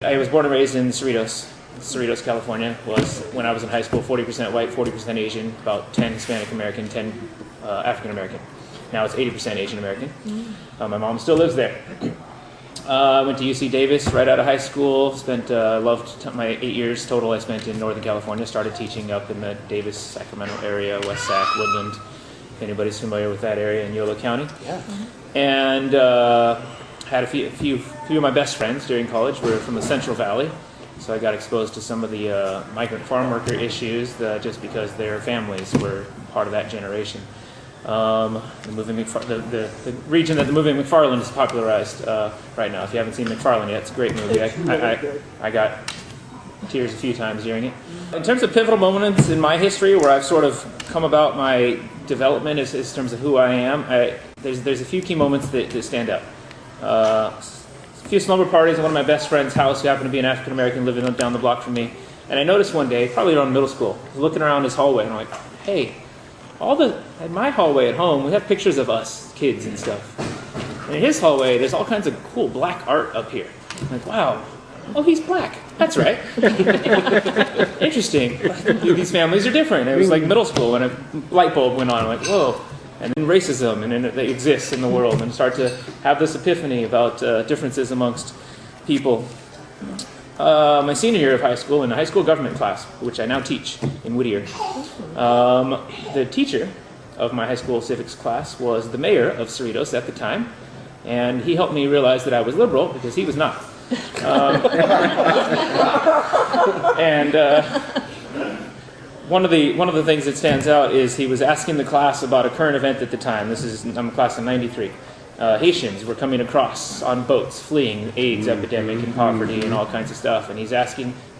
I was born and raised in Cerritos, California. Was, when I was in high school, 40% white, 40% Asian, about 10 Hispanic American, 10 African American. Now it's 80% Asian American. My mom still lives there. I went to UC Davis right out of high school. Loved my 8 years total I spent in Northern California. Started teaching up in the Davis, Sacramento area, West Sac, Woodland. If anybody's familiar with that area in Yolo County. Yeah. And had a few of my best friends during college were from the Central Valley. So I got exposed to some of the migrant farm worker issues just because their families were part of that generation. The region that the movie McFarland is popularized right now. If you haven't seen McFarland yet, it's a great movie. I got tears a few times hearing it. In terms of pivotal moments in my history where I've sort of come about my development in terms of who I am, there's a few key moments that stand out. A few slumber parties at one of my best friend's house who happened to be an African American living down the block from me. And I noticed one day, probably around middle school, I was looking around his hallway and I'm like, hey, at my hallway at home, we have pictures of us, kids and stuff. And in his hallway, there's all kinds of cool black art up here. I'm like, wow, oh, he's black. That's right. Interesting. These families are different. It was like middle school when a light bulb went on. I'm like, whoa. And then racism, and then that exists in the world, and start to have this epiphany about differences amongst people. My senior year of high school, in the high school government class, which I now teach in Whittier, the teacher of my high school civics class was the mayor of Cerritos at the time, and he helped me realize that I was liberal because he was not. One of the things that stands out is he was asking the class about a current event at the time. I'm a class of 93. Haitians were coming across on boats, fleeing AIDS epidemic and poverty and all kinds of stuff. And he's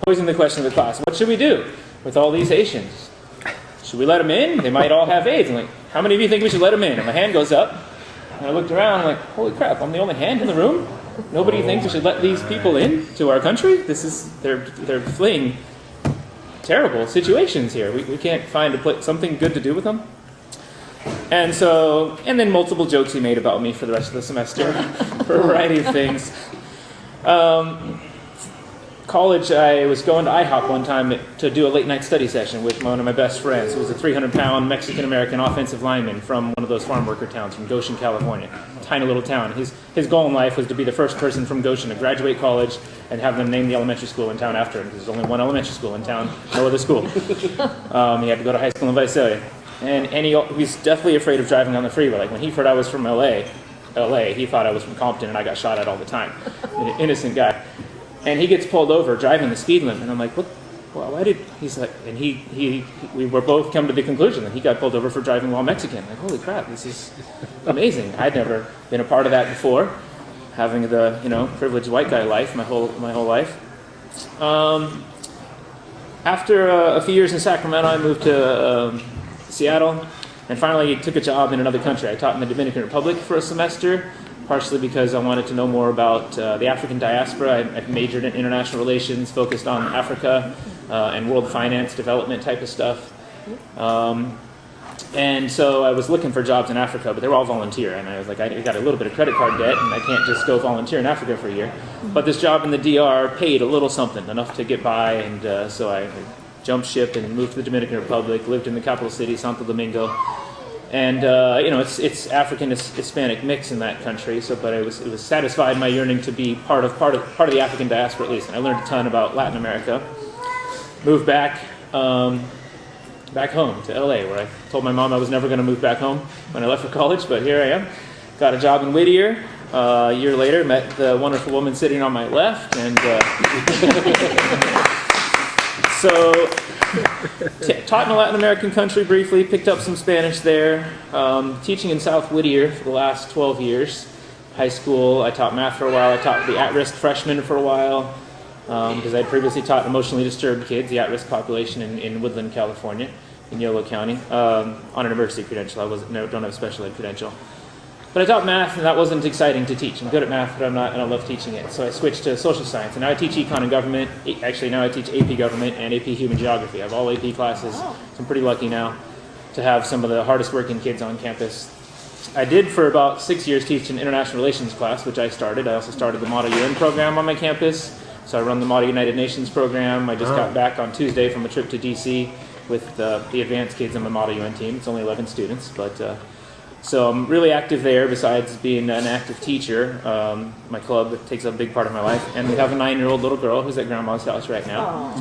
posing the question to the class, what should we do with all these Haitians? Should we let them in? They might all have AIDS. I'm like, how many of you think we should let them in? And my hand goes up. And I looked around, I'm like, holy crap, I'm the only hand in the room? Nobody thinks we should let these people in to our country? They're fleeing terrible situations here. We can't find something good to do with them. And then multiple jokes he made about me for the rest of the semester for a variety of things. College, I was going to IHOP one time to do a late night study session with one of my best friends, who was a 300-pound Mexican-American offensive lineman from one of those farm worker towns from Goshen, California. Tiny little town. His goal in life was to be the first person from Goshen to graduate college and have them name the elementary school in town after him, because there's only one elementary school in town, no other school. He had to go to high school in Visalia. And he was definitely afraid of driving on the freeway. Like when he heard I was from LA, he thought I was from Compton and I got shot at all the time. An innocent guy. And he gets pulled over driving the speed limit. And I'm like, what? Well, why did... He's like... And we were both come to the conclusion that he got pulled over for driving while Mexican. Like, holy crap, this is amazing. I'd never been a part of that before, having the, privileged white guy life my whole life. After a few years in Sacramento, I moved to Seattle, and finally took a job in another country. I taught in the Dominican Republic for a semester, partially because I wanted to know more about the African diaspora. I majored in international relations, focused on Africa and world finance development type of stuff. And so I was looking for jobs in Africa, but they were all volunteer. And I was like, I got a little bit of credit card debt, and I can't just go volunteer in Africa for a year. But this job in the DR paid a little something, enough to get by, and so I jumped ship and moved to the Dominican Republic, lived in the capital city, Santo Domingo. And it's African Hispanic mix in that country. But it was satisfied my yearning to be part of the African diaspora at least. And I learned a ton about Latin America. Moved back home to LA, where I told my mom I was never going to move back home when I left for college. But here I am. Got a job in Whittier. A year later, met the wonderful woman sitting on my left, and taught in a Latin American country briefly, picked up some Spanish there, teaching in South Whittier for the last 12 years. High school, I taught math for a while. I taught the at-risk freshmen for a while, because I had previously taught emotionally disturbed kids, the at-risk population in Woodland, California, in Yolo County, on an emergency credential. I don't have a special ed credential. But I taught math, and that wasn't exciting to teach. I'm good at math, but I'm not, and I love teaching it. So I switched to social science, and now I teach econ and government. Actually, now I teach AP government and AP human geography. I have all AP classes, so I'm pretty lucky now to have some of the hardest working kids on campus. I did for about 6 years teach an international relations class, which I started. I also started the Model UN program on my campus, So I run the Model United Nations program. I just got back on Tuesday from a trip to DC with the advanced kids on my Model UN team. It's only 11 students, but so I'm really active there besides being an active teacher. My club takes up a big part of my life, and we have a 9-year-old little girl who's at grandma's house right now.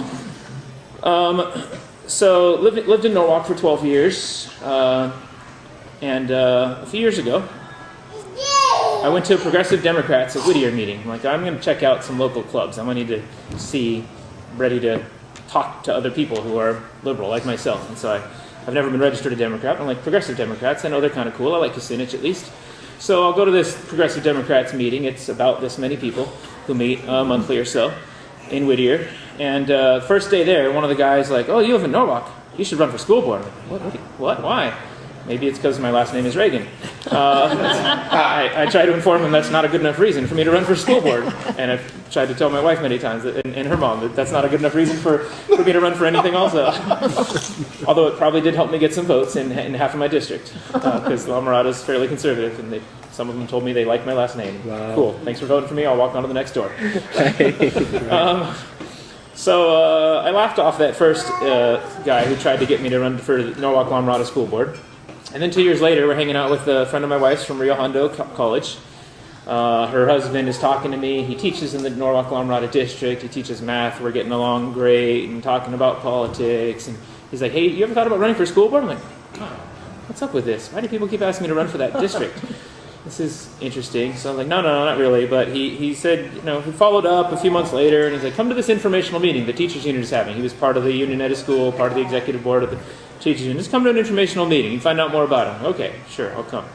So lived in Norwalk for 12 years, and a few years ago, I went to a Progressive Democrats at Whittier meeting. I'm like, I'm going to check out some local clubs. I'm going to need to ready to talk to other people who are liberal like myself. And so I've never been registered a Democrat. I'm like, Progressive Democrats, I know they're kind of cool. I like Kucinich at least. So I'll go to this Progressive Democrats meeting. It's about this many people who meet monthly or so in Whittier. And first day there, one of the guys like, oh, you live in Norwalk. You should run for school board. I'm like, what? Why? Maybe it's because my last name is Reagan. I try to inform him that's not a good enough reason for me to run for school board. And I've tried to tell my wife many times, and her mom, that that's not a good enough reason for me to run for anything also. Although it probably did help me get some votes in half of my district, because Mirada is fairly conservative, and some of them told me they like my last name. Wow. Cool, thanks for voting for me, I'll walk on to the next door. So I laughed off that first guy who tried to get me to run for the Norwalk-La Mirada School Board. And then 2 years later, we're hanging out with a friend of my wife's from Rio Hondo College. Her husband is talking to me. He teaches in the Norwalk-La Mirada district. He teaches math. We're getting along great and talking about politics. And he's like, hey, you ever thought about running for school board? I'm like, God, what's up with this? Why do people keep asking me to run for that district? This is interesting. So I'm like, no, not really. But he said, he followed up a few months later, and he's like, come to this informational meeting the teachers union is having. He was part of the union at his school, part of the executive board of the teachers union. Just come to an informational meeting and find out more about him. Okay, sure, I'll come.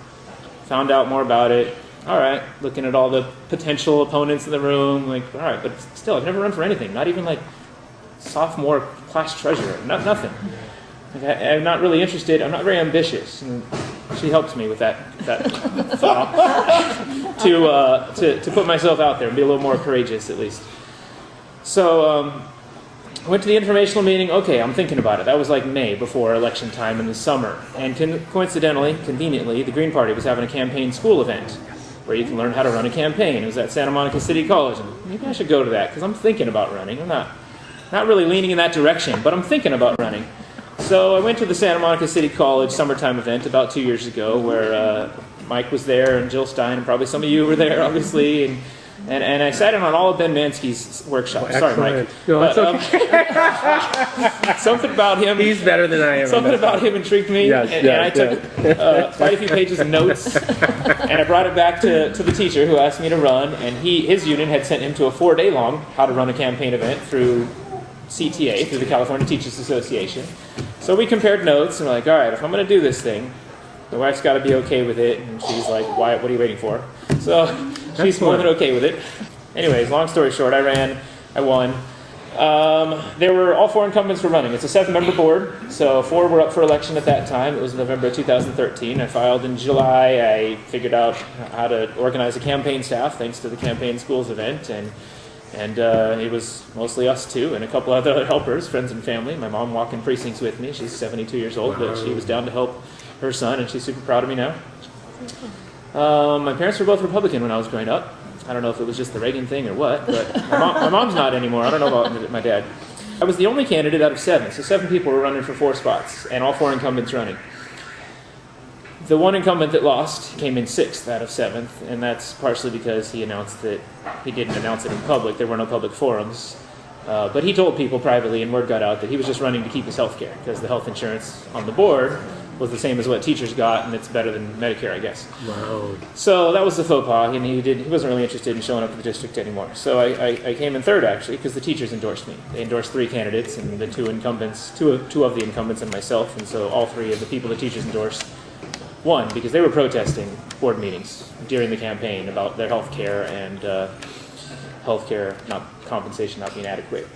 Found out more about it. All right, looking at all the potential opponents in the room, like, all right, but still, I've never run for anything. Not even like sophomore class treasurer. Nothing. Like, I'm not really interested. I'm not very ambitious. And she helps me with that thought to put myself out there and be a little more courageous, at least. So I went to the informational meeting. Okay, I'm thinking about it. That was like May, before election time in the summer. And coincidentally, conveniently, the Green Party was having a campaign school event where you can learn how to run a campaign. It was at Santa Monica City College. And maybe I should go to that because I'm thinking about running. I'm not really leaning in that direction, but I'm thinking about running. So I went to the Santa Monica City College summertime event about 2 years ago where Mike was there and Jill Stein and probably some of you were there, obviously. And I sat in on all of Ben Mansky's workshops. Sorry, Mike. No, it's okay. Something about him. He's better than I am. Something about him intrigued me. Yes, and I took quite a few pages of notes, and I brought it back to the teacher who asked me to run. And his union had sent him to a 4-day-long how to run a campaign event through CTA, through the California Teachers Association. So we compared notes, and we're like, all right, if I'm going to do this thing, my wife's got to be okay with it. And she's like, why? What are you waiting for? So she's more than okay with it. Anyways, long story short, I ran, I won. All 4 incumbents were running. It's a 7-member board, so 4 were up for election at that time. It was November 2013. I filed in July. I figured out how to organize a campaign staff thanks to the campaign schools event, and it was mostly us two and a couple other helpers, friends and family. My mom walking precincts with me. She's 72 years old, but she was down to help her son, and she's super proud of me now. My parents were both Republican when I was growing up. I don't know if it was just the Reagan thing or what, but my mom's not anymore. I don't know about my dad. I was the only candidate out of 7, so 7 people were running for 4 spots, and all 4 incumbents running. The one incumbent that lost came in 6th out of 7th, and that's partially because he announced that he didn't announce it in public. There were no public forums. But he told people privately, and word got out, that he was just running to keep his health care, because the health insurance on the board was the same as what teachers got, and it's better than Medicare, I guess. Wow. So that was the faux pas, and he wasn't really interested in showing up to the district anymore. So I came in 3rd, actually, because the teachers endorsed me. They endorsed 3 candidates, and the 2 incumbents, two of the incumbents and myself, and so all 3 of the people the teachers endorsed won, because they were protesting board meetings during the campaign about their health care and health care compensation not being adequate.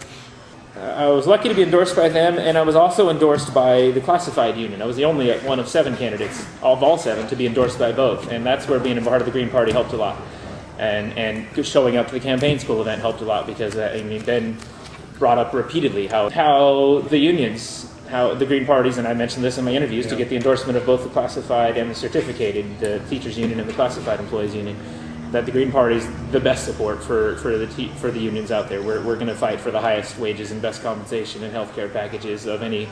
I was lucky to be endorsed by them, and I was also endorsed by the classified union. I was the only one of 7 candidates, of all 7, to be endorsed by both, and that's where being a part of the Green Party helped a lot. And showing up to the campaign school event helped a lot, because Ben brought up repeatedly how the unions, how the Green Parties, and I mentioned this in my interviews, to get the endorsement of both the classified and the certificated, the teachers union and the classified employees union. that the Green Party is the best support for the unions out there. We're going to fight for the highest wages and best compensation and health care packages of any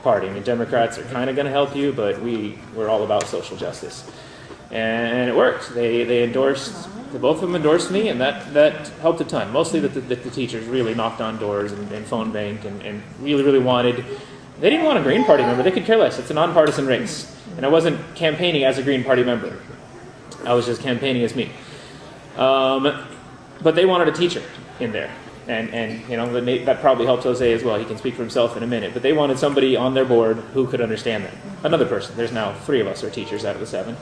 party. I mean, Democrats are kind of going to help you, but we're all about social justice. And it worked. They endorsed, both of them endorsed me, and that helped a ton. Mostly that the teachers really knocked on doors and phone banked and really wanted. They didn't want a Green Party member. They could care less. It's a nonpartisan race. And I wasn't campaigning as a Green Party member. I was just campaigning as me. But they wanted a teacher in there. And you know, that probably helped Jose as well. He can speak for himself in a minute. But they wanted somebody on their board who could understand them. Another person. There's now 3 of us are teachers out of the 7.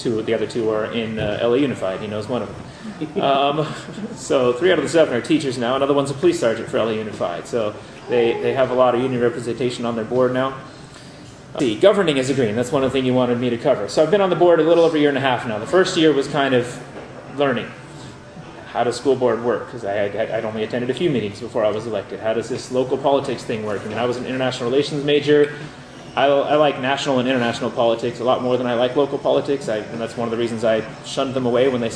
The other 2 are in LA Unified. He knows one of them. So 3 out of the 7 are teachers now. Another one's a police sergeant for LA Unified. So they have a lot of union representation on their board now. Governing as a Green. That's one of the things you wanted me to cover. So I've been on the board a little over a year and a half now. The first year was kind of learning. How does school board work? Because I'd only attended a few meetings before I was elected. How does this local politics thing work? I mean, I was an international relations major. I like national and international politics a lot more than I like local politics. And that's one of the reasons I shunned them away when they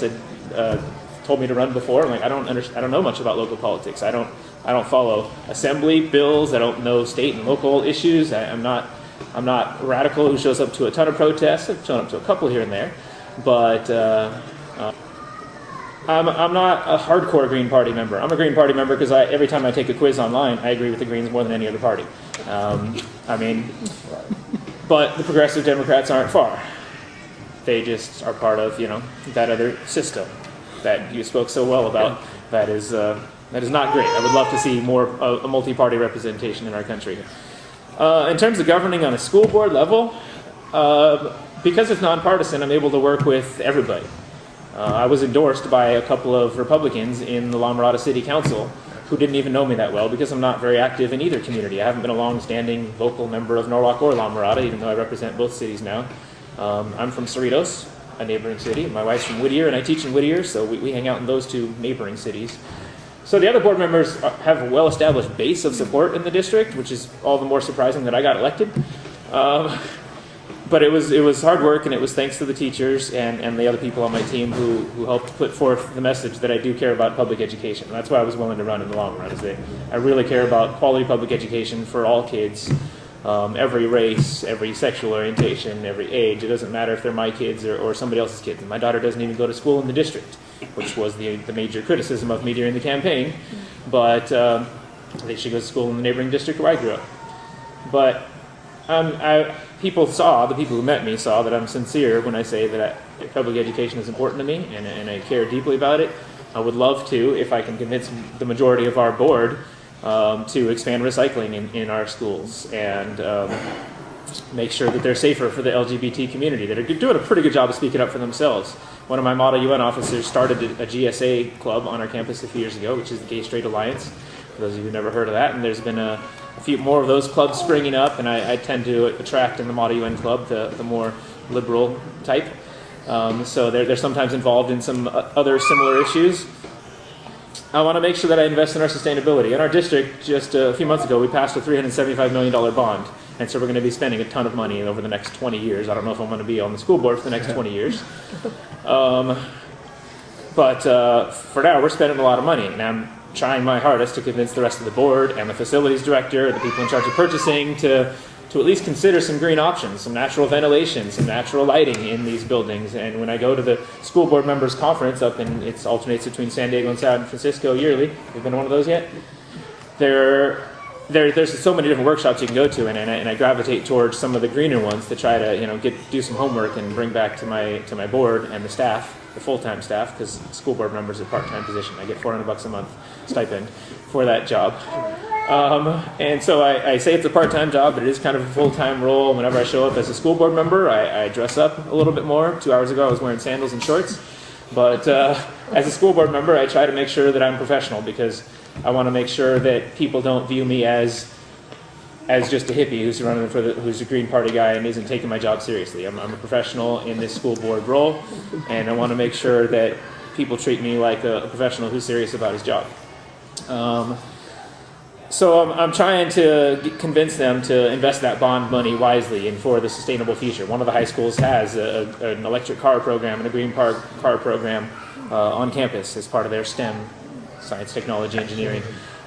told me to run before. I'm like, I don't know much about local politics. I don't follow assembly bills. I don't know state and local issues. I'm not a radical who shows up to a ton of protests. I've shown up to a couple here and there, but I'm not a hardcore Green Party member. I'm a Green Party member because every time I take a quiz online, I agree with the Greens more than any other party. I mean, but the progressive Democrats aren't far. They just are part of, you know, that other system that you spoke so well about. That is not great. I would love to see more a multi-party representation in our country. In terms of governing on a school board level, because it's nonpartisan, I'm able to work with everybody. I was endorsed by a couple of Republicans in the La Mirada City Council who didn't even know me that well because I'm not very active in either community. I haven't been a long-standing vocal member of Norwalk or La Mirada, even though I represent both cities now. I'm from Cerritos, a neighboring city. My wife's from Whittier, and I teach in Whittier, so we hang out in those 2 neighboring cities. So the other board members have a well-established base of support in the district, which is all the more surprising that I got elected. But it was hard work, and it was thanks to the teachers and the other people on my team who helped put forth the message that I do care about public education. And that's why I was willing to run in the long run. I really care about quality public education for all kids, every race, every sexual orientation, every age. It doesn't matter if they're my kids or somebody else's kids. And my daughter doesn't even go to school in the district, which was the major criticism of me during the campaign. But I think she goes to school in the neighboring district where I grew up. But the people who met me saw that I'm sincere when I say that public education is important to me and I care deeply about it. I would love to, if I can convince the majority of our board to expand recycling in our schools and make sure that they're safer for the LGBT community, that are doing a pretty good job of speaking up for themselves. One of my Model UN officers started a GSA club on our campus a few years ago, which is the Gay Straight Alliance, for those of you who've never heard of that. And there's been a few more of those clubs springing up, and I tend to attract in the Model UN club the more liberal type. So they're sometimes involved in some other similar issues. I want to make sure that I invest in our sustainability. In our district, just a few months ago, we passed a $375 million bond. And so we're going to be spending a ton of money over the next 20 years. I don't know if I'm going to be on the school board for the next 20 years. But for now, we're spending a lot of money. And I'm trying my hardest to convince the rest of the board and the facilities director, the people in charge of purchasing, to at least consider some green options, some natural ventilation, some natural lighting in these buildings. And when I go to the school board members conference up in, it alternates between San Diego and San Francisco yearly. Have you been to one of those yet? There's so many different workshops you can go to, and I gravitate towards some of the greener ones to try to do some homework and bring back to my board and the staff, the full-time staff, because school board members are a part-time position. I get $400 a month stipend for that job. And so I say it's a part-time job, but it is kind of a full-time role. Whenever I show up as a school board member, I dress up a little bit more. 2 hours ago, I was wearing sandals and shorts. But as a school board member, I try to make sure that I'm professional, because I want to make sure that people don't view me as just a hippie who's a Green Party guy and isn't taking my job seriously. I'm a professional in this school board role, and I want to make sure that people treat me like a professional who's serious about his job. So I'm trying to convince them to invest that bond money wisely and for the sustainable future. One of the high schools has an electric car program and a green car program on campus as part of their STEM, science, technology, engineering,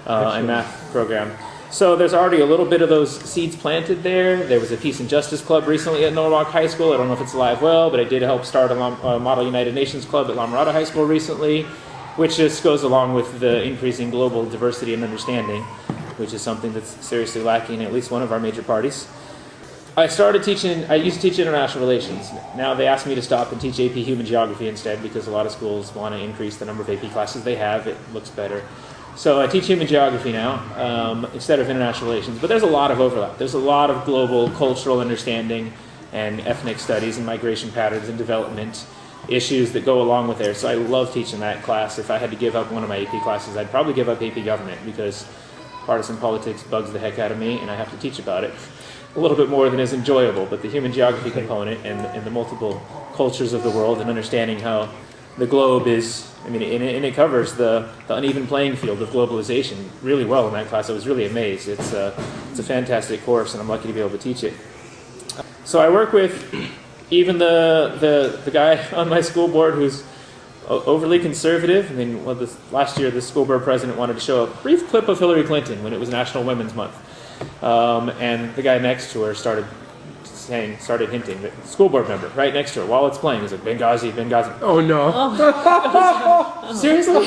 and math program. So there's already a little bit of those seeds planted there. There was a Peace and Justice Club recently at Norwalk High School. I don't know if it's alive well, but I did help start a Model United Nations Club at Mirada High School recently, which just goes along with the increasing global diversity and understanding, which is something that's seriously lacking in at least one of our major parties. I used to teach international relations. Now they ask me to stop and teach AP Human Geography instead because a lot of schools want to increase the number of AP classes they have. It looks better. So I teach Human Geography now instead of international relations. But there's a lot of overlap. There's a lot of global cultural understanding and ethnic studies and migration patterns and development issues that go along with there. So I love teaching that class. If I had to give up one of my AP classes, I'd probably give up AP Government because partisan politics bugs the heck out of me and I have to teach about it a little bit more than is enjoyable. But the human geography component and the multiple cultures of the world and understanding how the globe is, and it covers the uneven playing field of globalization really well in that class. I was really amazed. It's a fantastic course and I'm lucky to be able to teach it. So I work with even the guy on my school board who's overly conservative. Last year the school board president wanted to show a brief clip of Hillary Clinton when it was National Women's Month. And the guy next to her started hinting that the school board member right next to her while it's playing is like, Benghazi. Oh no. Seriously?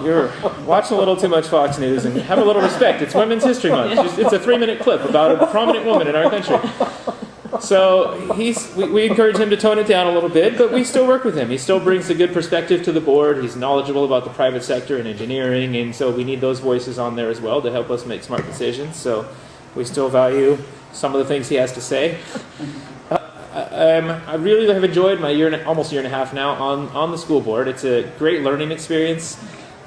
You're watching a little too much Fox News and have a little respect. It's Women's History Month. It's a 3-minute clip about a prominent woman in our country. So we encourage him to tone it down a little bit, but we still work with him. He still brings a good perspective to the board. He's knowledgeable about the private sector and engineering, and so we need those voices on there as well to help us make smart decisions. So we still value some of the things he has to say. I really have enjoyed my almost year and a half now on the school board. It's a great learning experience.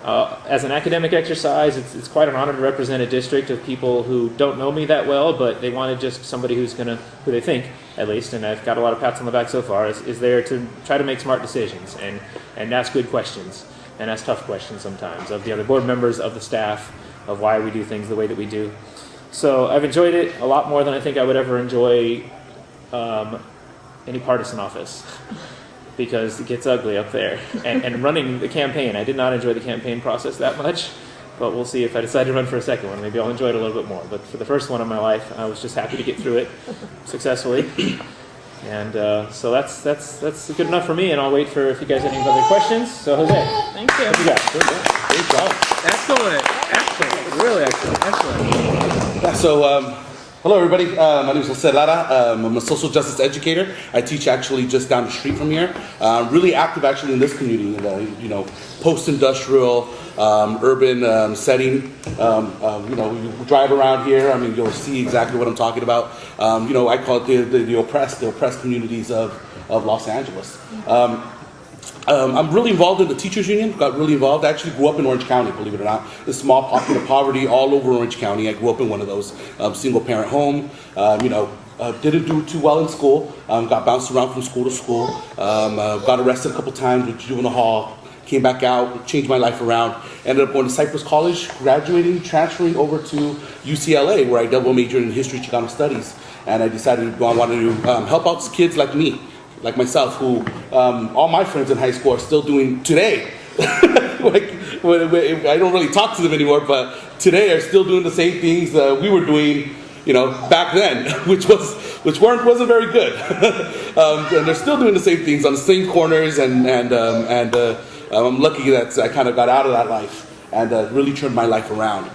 As an academic exercise, it's quite an honor to represent a district of people who don't know me that well, but they wanted just somebody who they think, at least, and I've got a lot of pats on the back so far, is there to try to make smart decisions and ask good questions and ask tough questions sometimes of the other board members, of the staff, of why we do things the way that we do. So I've enjoyed it a lot more than I think I would ever enjoy any partisan office. Because it gets ugly up there. And running the campaign, I did not enjoy the campaign process that much, but we'll see if I decide to run for a second one. Maybe I'll enjoy it a little bit more. But for the first one of my life, I was just happy to get through it successfully. And so that's good enough for me, and I'll wait for if you guys have any other questions. So Jose. Thank you. What you got? Great job. Excellent. Really excellent. Yeah, so, hello everybody, my name is Jose Lara. I'm a social justice educator. I teach actually just down the street from here. Really active actually in this community, post-industrial, urban setting. You drive around here, you'll see exactly what I'm talking about. I call it the oppressed communities of Los Angeles. I'm really involved in the teachers union, got really involved. I actually grew up in Orange County, believe it or not. A small pocket of poverty all over Orange County. I grew up in one of those, single parent home. Didn't do too well in school. Got bounced around from school to school. Got arrested a couple times with juvenile hall. Came back out, changed my life around. Ended up going to Cypress College, graduating, transferring over to UCLA, where I double majored in history, Chicano studies. And I decided I wanted to help out kids like me, like myself, who all my friends in high school are still doing today. I don't really talk to them anymore, but today are still doing the same things we were doing, back then, which wasn't very good. And they're still doing the same things on the same corners, and I'm lucky that I kind of got out of that life and really turned my life around.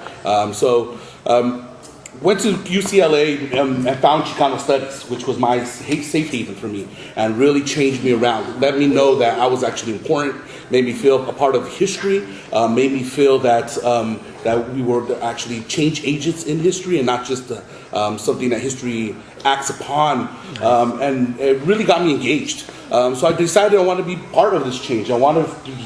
Went to UCLA and found Chicano Studies, which was my safe haven for me, and really changed me around. Let me know that I was actually important, made me feel a part of history, made me feel that we were actually change agents in history and not just something that history acts upon, and it really got me engaged. So I decided I want to be part of this change. I want to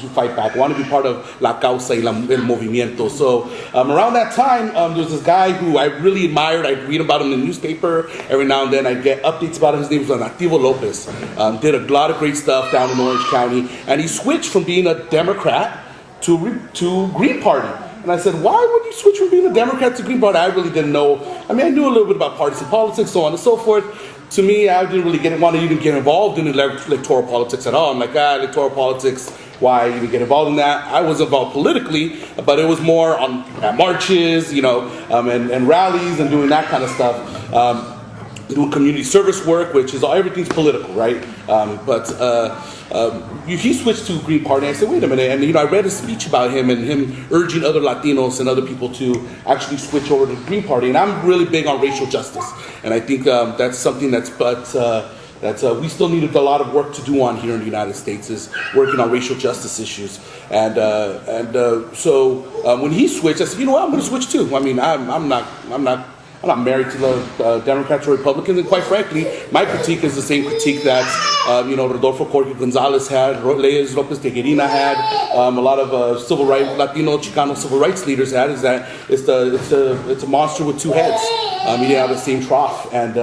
fight back. I want to be part of La Causa y el Movimiento. So around that time, there's this guy who I really admired. I'd read about him in the newspaper. Every now and then I'd get updates about him. His name was Nativo Lopez. Did a lot of great stuff down in Orange County. And he switched from being a Democrat to Green Party. And I said, why would you switch from being a Democrat to Green Party? I really didn't know. I mean, I knew a little bit about partisan politics, so on and so forth. To me, I didn't really want to even get involved in electoral politics at all. I'm like, electoral politics, why even get involved in that? I was involved politically, but it was more on marches, and rallies and doing that kind of stuff. Doing community service work, which is everything's political, right? He switched to Green Party. And I said, wait a minute. And I read a speech about him and him urging other Latinos and other people to actually switch over to the Green Party. And I'm really big on racial justice, and I think that's something that we still need a lot of work to do on here in the United States, is working on racial justice issues. So when he switched, I said, you know what, I'm going to switch too. I mean, I'm not married to the Democrats or Republicans, and quite frankly, my critique is the same critique that Rodolfo Jorge Gonzalez had, Reyes Lopez Tejerina had, a lot of Latino Chicano civil rights leaders had, is that it's a monster with two heads. You have the same trough, and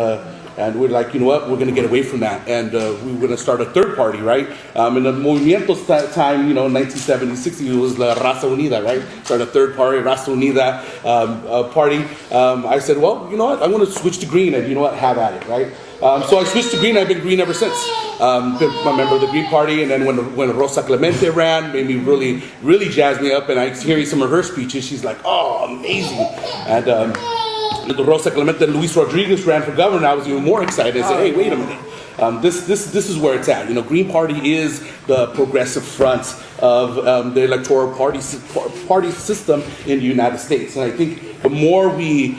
we're like, you know what, we're going to get away from that, and we were going to start a third party, right? In the Movimiento's time, 1970s, 60s, it was La Raza Unida, right? Started a third party, Raza Unida party. I said, well, you know what, I'm going to switch to green, and you know what, have at it, right? So I switched to green. I've been green ever since. Been a member of the Green Party, and then when Rosa Clemente ran, made me really jazzed me up, and I was hearing some of her speeches. She's like, oh, amazing, and Rosa Clemente and Luis Rodriguez ran for governor. I was even more excited. I said, hey, wait a minute. This is where it's at. Green Party is the progressive front of the electoral party system in the United States. And I think the more we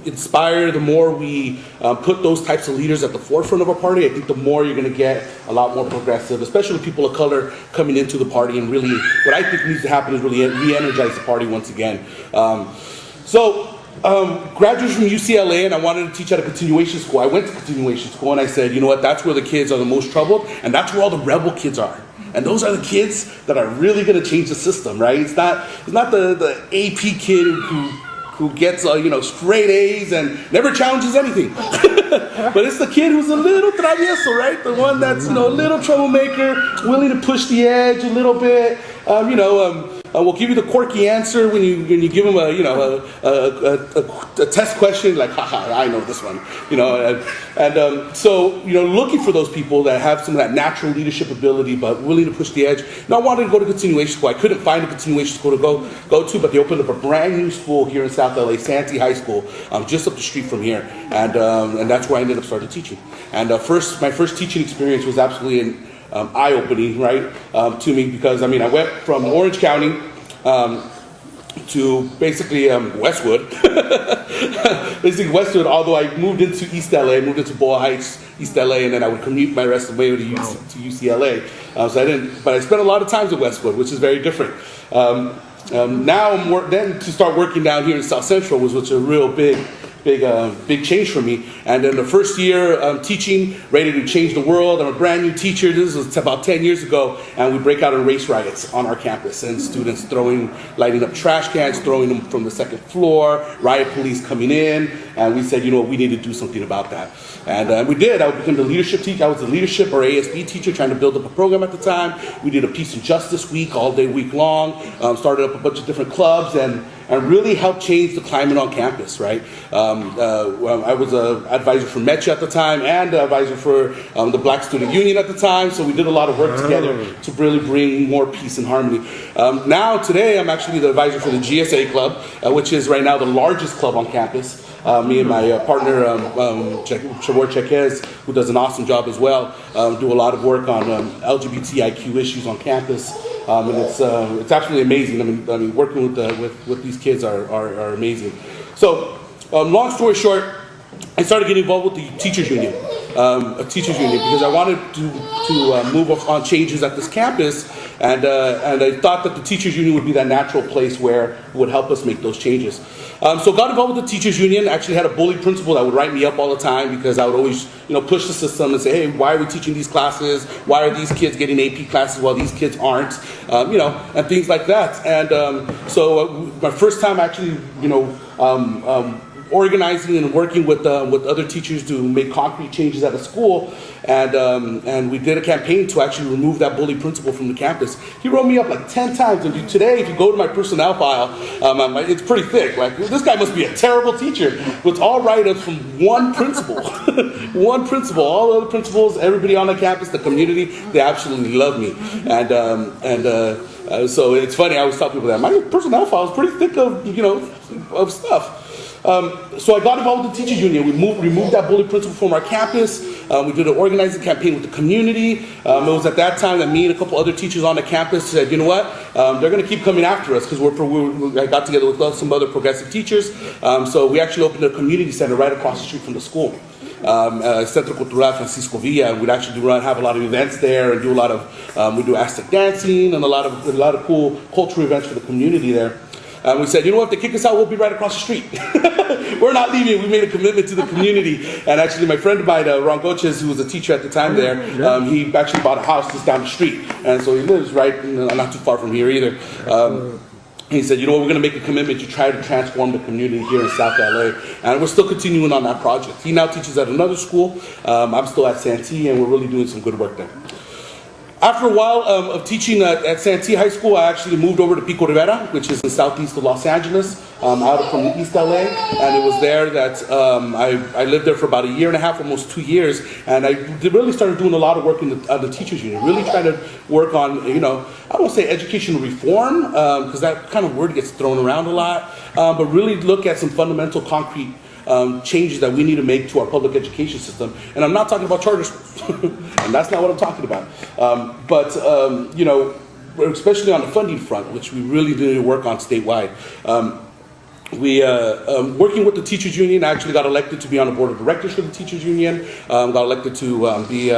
inspire, the more we put those types of leaders at the forefront of our party, I think the more you're going to get a lot more progressive, especially people of color coming into the party. And really, what I think needs to happen is really re-energize the party once again. Graduated from UCLA, and I wanted to teach at a continuation school. I went to continuation school, and I said, you know what, that's where the kids are the most troubled, and that's where all the rebel kids are. And those are the kids that are really going to change the system, right? It's not the AP kid who gets straight A's and never challenges anything. But it's the kid who's a little travieso, right? The one that's a little troublemaker, willing to push the edge a little bit. We'll give you the quirky answer when you give them a test question, like, haha, I know this one, So looking for those people that have some of that natural leadership ability but willing to push the edge. Now, I wanted to go to continuation school. I couldn't find a continuation school to go to, but they opened up a brand new school here in South LA, Santee High School, just up the street from here, and that's where I ended up starting teaching. And my first teaching experience was absolutely eye-opening, right, to me, because I went from Orange County to basically Westwood. Basically Westwood, although I moved into East LA, moved into Boyle Heights, East LA, and then I would commute my rest of the way to UCLA. But I spent a lot of times at Westwood, which is very different. Now, then to start working down here in South Central was a real big change for me. And in the first year teaching, ready to change the world, I'm a brand new teacher. This was about 10 years ago, and we break out in race riots on our campus, and students lighting up trash cans, throwing them from the second floor, riot police coming in, and we said, we need to do something about that. And we did. I became the leadership teacher. I was the leadership or ASB teacher trying to build up a program at the time. We did a peace and justice week, all day, week long, started up a bunch of different clubs, and really helped change the climate on campus, right? I was an advisor for MECHA at the time and an advisor for the Black Student Union at the time, so we did a lot of work together to really bring more peace and harmony. Today, I'm actually the advisor for the GSA Club, which is right now the largest club on campus. Me and my partner, Chabor Chequez, who does an awesome job as well, do a lot of work on LGBTIQ issues on campus. And it's absolutely amazing. I mean, working with these kids are amazing. So, long story short, I started getting involved with the teachers union, because I wanted to move on changes at this campus, and I thought that the teachers union would be that natural place where it would help us make those changes. So got involved with the teachers union. Actually had a bully principal that would write me up all the time because I would always push the system and say, hey, why are we teaching these classes? Why are these kids getting AP classes while these kids aren't? And things like that. And so my first time actually organizing and working with other teachers to make concrete changes at the school, and we did a campaign to actually remove that bully principal from the campus. He wrote me up like 10 times, and today, if you go to my personnel file, it's pretty thick. Like, this guy must be a terrible teacher. With all write-ups from one principal, one principal. All the other principals, everybody on the campus, the community, they absolutely love me, so it's funny. I always tell people that my personnel file is pretty thick of stuff. So I got involved with the teachers union. We removed that bully principal from our campus. We did an organizing campaign with the community. It was at that time that me and a couple other teachers on the campus said, you know what, they're going to keep coming after us, because I got together with some other progressive teachers. So we actually opened a community center right across the street from the school. Centro Cultural Francisco Villa. We'd actually have a lot of events there, and do a lot of we do Aztec dancing and a lot of cool cultural events for the community there. And we said, you know what, if they kick us out, we'll be right across the street. We're not leaving. We made a commitment to the community. And actually, my friend of mine, Ron Goches, who was a teacher at the time there, he actually bought a house just down the street. And so he lives right, not too far from here either. He said, you know what, we're going to make a commitment to try to transform the community here in South LA. And we're still continuing on that project. He now teaches at another school. I'm still at Santee, and we're really doing some good work there. After a while of teaching at Santee High School, I actually moved over to Pico, Rivera, which is in southeast of Los Angeles, out from East LA. And it was there that I lived there for about a year and a half, almost 2 years. And I really started doing a lot of work in the teachers union, really trying to work on, I won't say educational reform, because that kind of word gets thrown around a lot, but really look at some fundamental concrete changes that we need to make to our public education system. And I'm not talking about charter schools, and that's not what I'm talking about. Especially on the funding front, which we really need to work on statewide. Working with the teachers union, I actually got elected to be on the board of directors for the teachers union. Got elected to be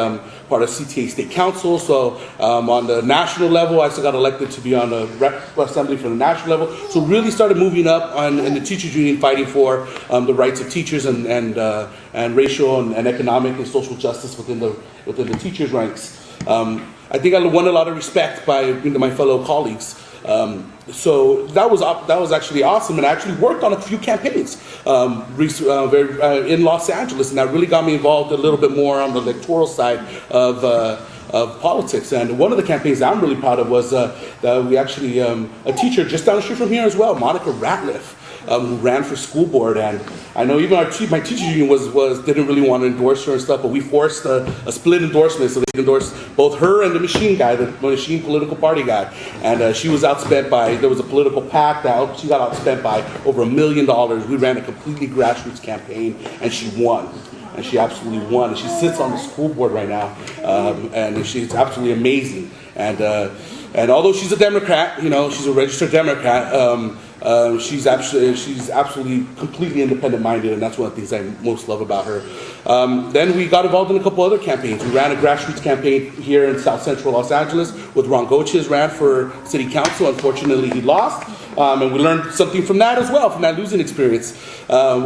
part of CTA State Council. So on the national level, I still got elected to be on the rep assembly for the national level. So really started moving up in the teachers union, fighting for the rights of teachers and racial and economic and social justice within the teachers ranks. I think I won a lot of respect by my fellow colleagues. So that was actually awesome, and I actually worked on a few campaigns in Los Angeles, and that really got me involved a little bit more on the electoral side of politics. And one of the campaigns that I'm really proud of was that we actually a teacher just down the street from here as well, Monica Ratliff, who ran for school board. And I know even my teachers union didn't really want to endorse her and stuff, but we forced a split endorsement, so they endorsed both her and the machine guy, the machine political party guy. And she was outspent by, there was a political PAC that she got outspent by over $1 million. We ran a completely grassroots campaign, and she won. And she absolutely won. And she sits on the school board right now, and she's absolutely amazing. And although she's a Democrat, she's a registered Democrat, she's absolutely completely independent-minded, and that's one of the things I most love about her. Then we got involved in a couple other campaigns. We ran a grassroots campaign here in South Central Los Angeles with Ron Goches, ran for city council. Unfortunately, he lost. And we learned something from that as well, from that losing experience. I'm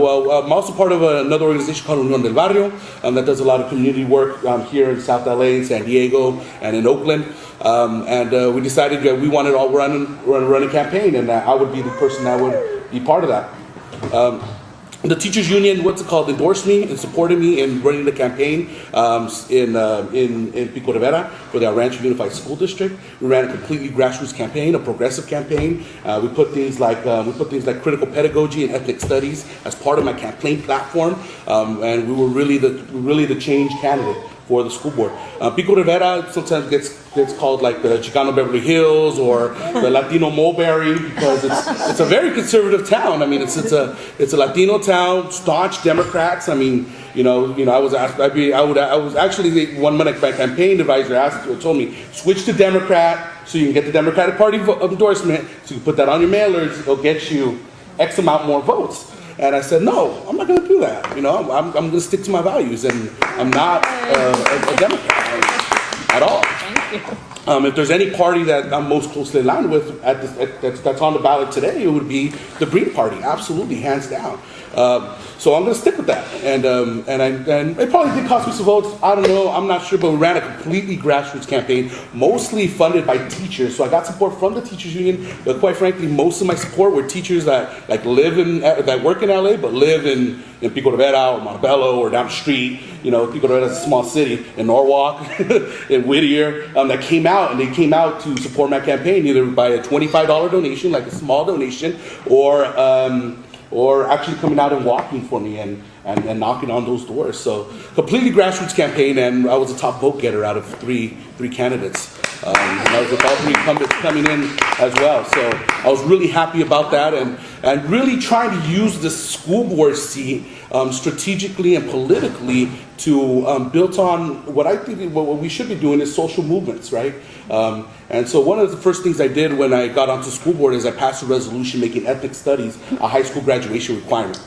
also part of another organization called Unión del Barrio that does a lot of community work here in South LA, in San Diego, and in Oakland. We decided that we wanted to run a campaign, and I would be the person that would be part of that. The teachers union, endorsed me and supported me in running the campaign in Pico Rivera for the Rancho Unified School District. We ran a completely grassroots campaign, a progressive campaign. We put things like critical pedagogy and ethnic studies as part of my campaign platform, and we were really the change candidate for the school board. Pico Rivera sometimes gets called like the Chicano Beverly Hills or the Latino Mulberry, because it's a very conservative town. I mean, it's a Latino town, staunch Democrats. I mean, I was asked. I was actually one minute my campaign advisor told me, switch to Democrat so you can get the Democratic Party endorsement, so you can put that on your mailers. It'll get you X amount more votes. And I said, no, I'm not going to do that. I'm going to stick to my values, and I'm not a Democrat at all. Thank you. If there's any party that I'm most closely aligned with that's on the ballot today, it would be the Green Party, absolutely, hands down. So I'm going to stick with that. And it probably did cost me some votes. I don't know. I'm not sure. But we ran a completely grassroots campaign, mostly funded by teachers. So I got support from the teachers union. But quite frankly, most of my support were teachers that that work in LA, but live in Pico Rivera or Montebello or down the street. You know, Pico Rivera is a small city, in Norwalk, in Whittier, that came out, and they came out to support my campaign either by a $25 donation, like a small donation, or actually coming out and walking for me and knocking on those doors. So completely grassroots campaign, and I was a top vote getter out of three candidates. And I was with all three incumbents coming in as well. So I was really happy about that, and really trying to use the school board seat strategically and politically to build on what I think what we should be doing is social movements, right? And so one of the first things I did when I got onto school board is I passed a resolution making ethnic studies a high school graduation requirement.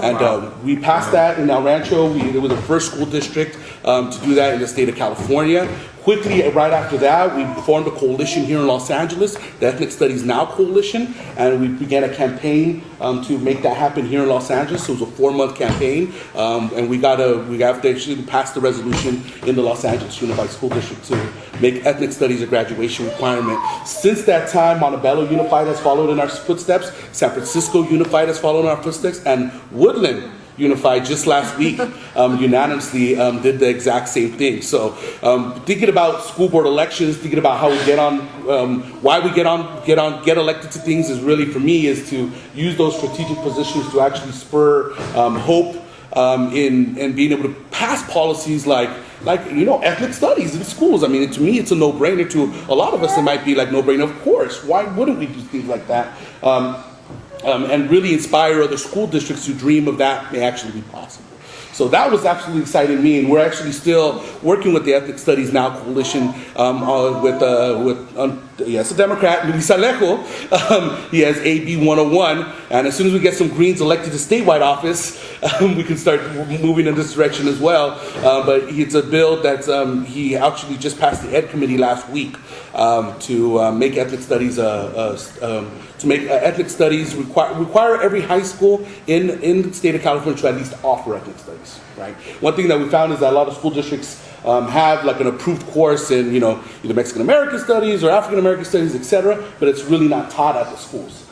And we passed that in El Rancho. It was the first school district to do that in the state of California. Quickly, right after that, we formed a coalition here in Los Angeles, the Ethnic Studies Now Coalition, and we began a campaign to make that happen here in Los Angeles. So it was a 4-month campaign, and we actually passed the resolution in the Los Angeles Unified School District to make ethnic studies a graduation requirement. Since that time, Montebello Unified has followed in our footsteps, San Francisco Unified has followed in our footsteps, and Woodland Unified just last week unanimously did the exact same thing. So thinking about school board elections, thinking about how we get on, why we get elected to things is really, for me, is to use those strategic positions to actually spur hope in being able to pass policies like ethnic studies in schools. I mean, to me, it's a no-brainer. To a lot of us, it might be like no-brainer. Of course, why wouldn't we do things like that? And really inspire other school districts to dream of that may actually be possible. So that was absolutely exciting me, and we're actually still working with the Ethnic Studies Now Coalition it's a Democrat, Luis Alejo. He has AB 101, and as soon as we get some Greens elected to statewide office, we can start moving in this direction as well. But it's a bill that he actually just passed the Ed Committee last week to make ethnic studies ethnic studies require every high school in the state of California to at least offer ethnic studies. Right. One thing that we found is that a lot of school districts have like an approved course in either Mexican American studies or African American studies, etc., but it's really not taught at the schools.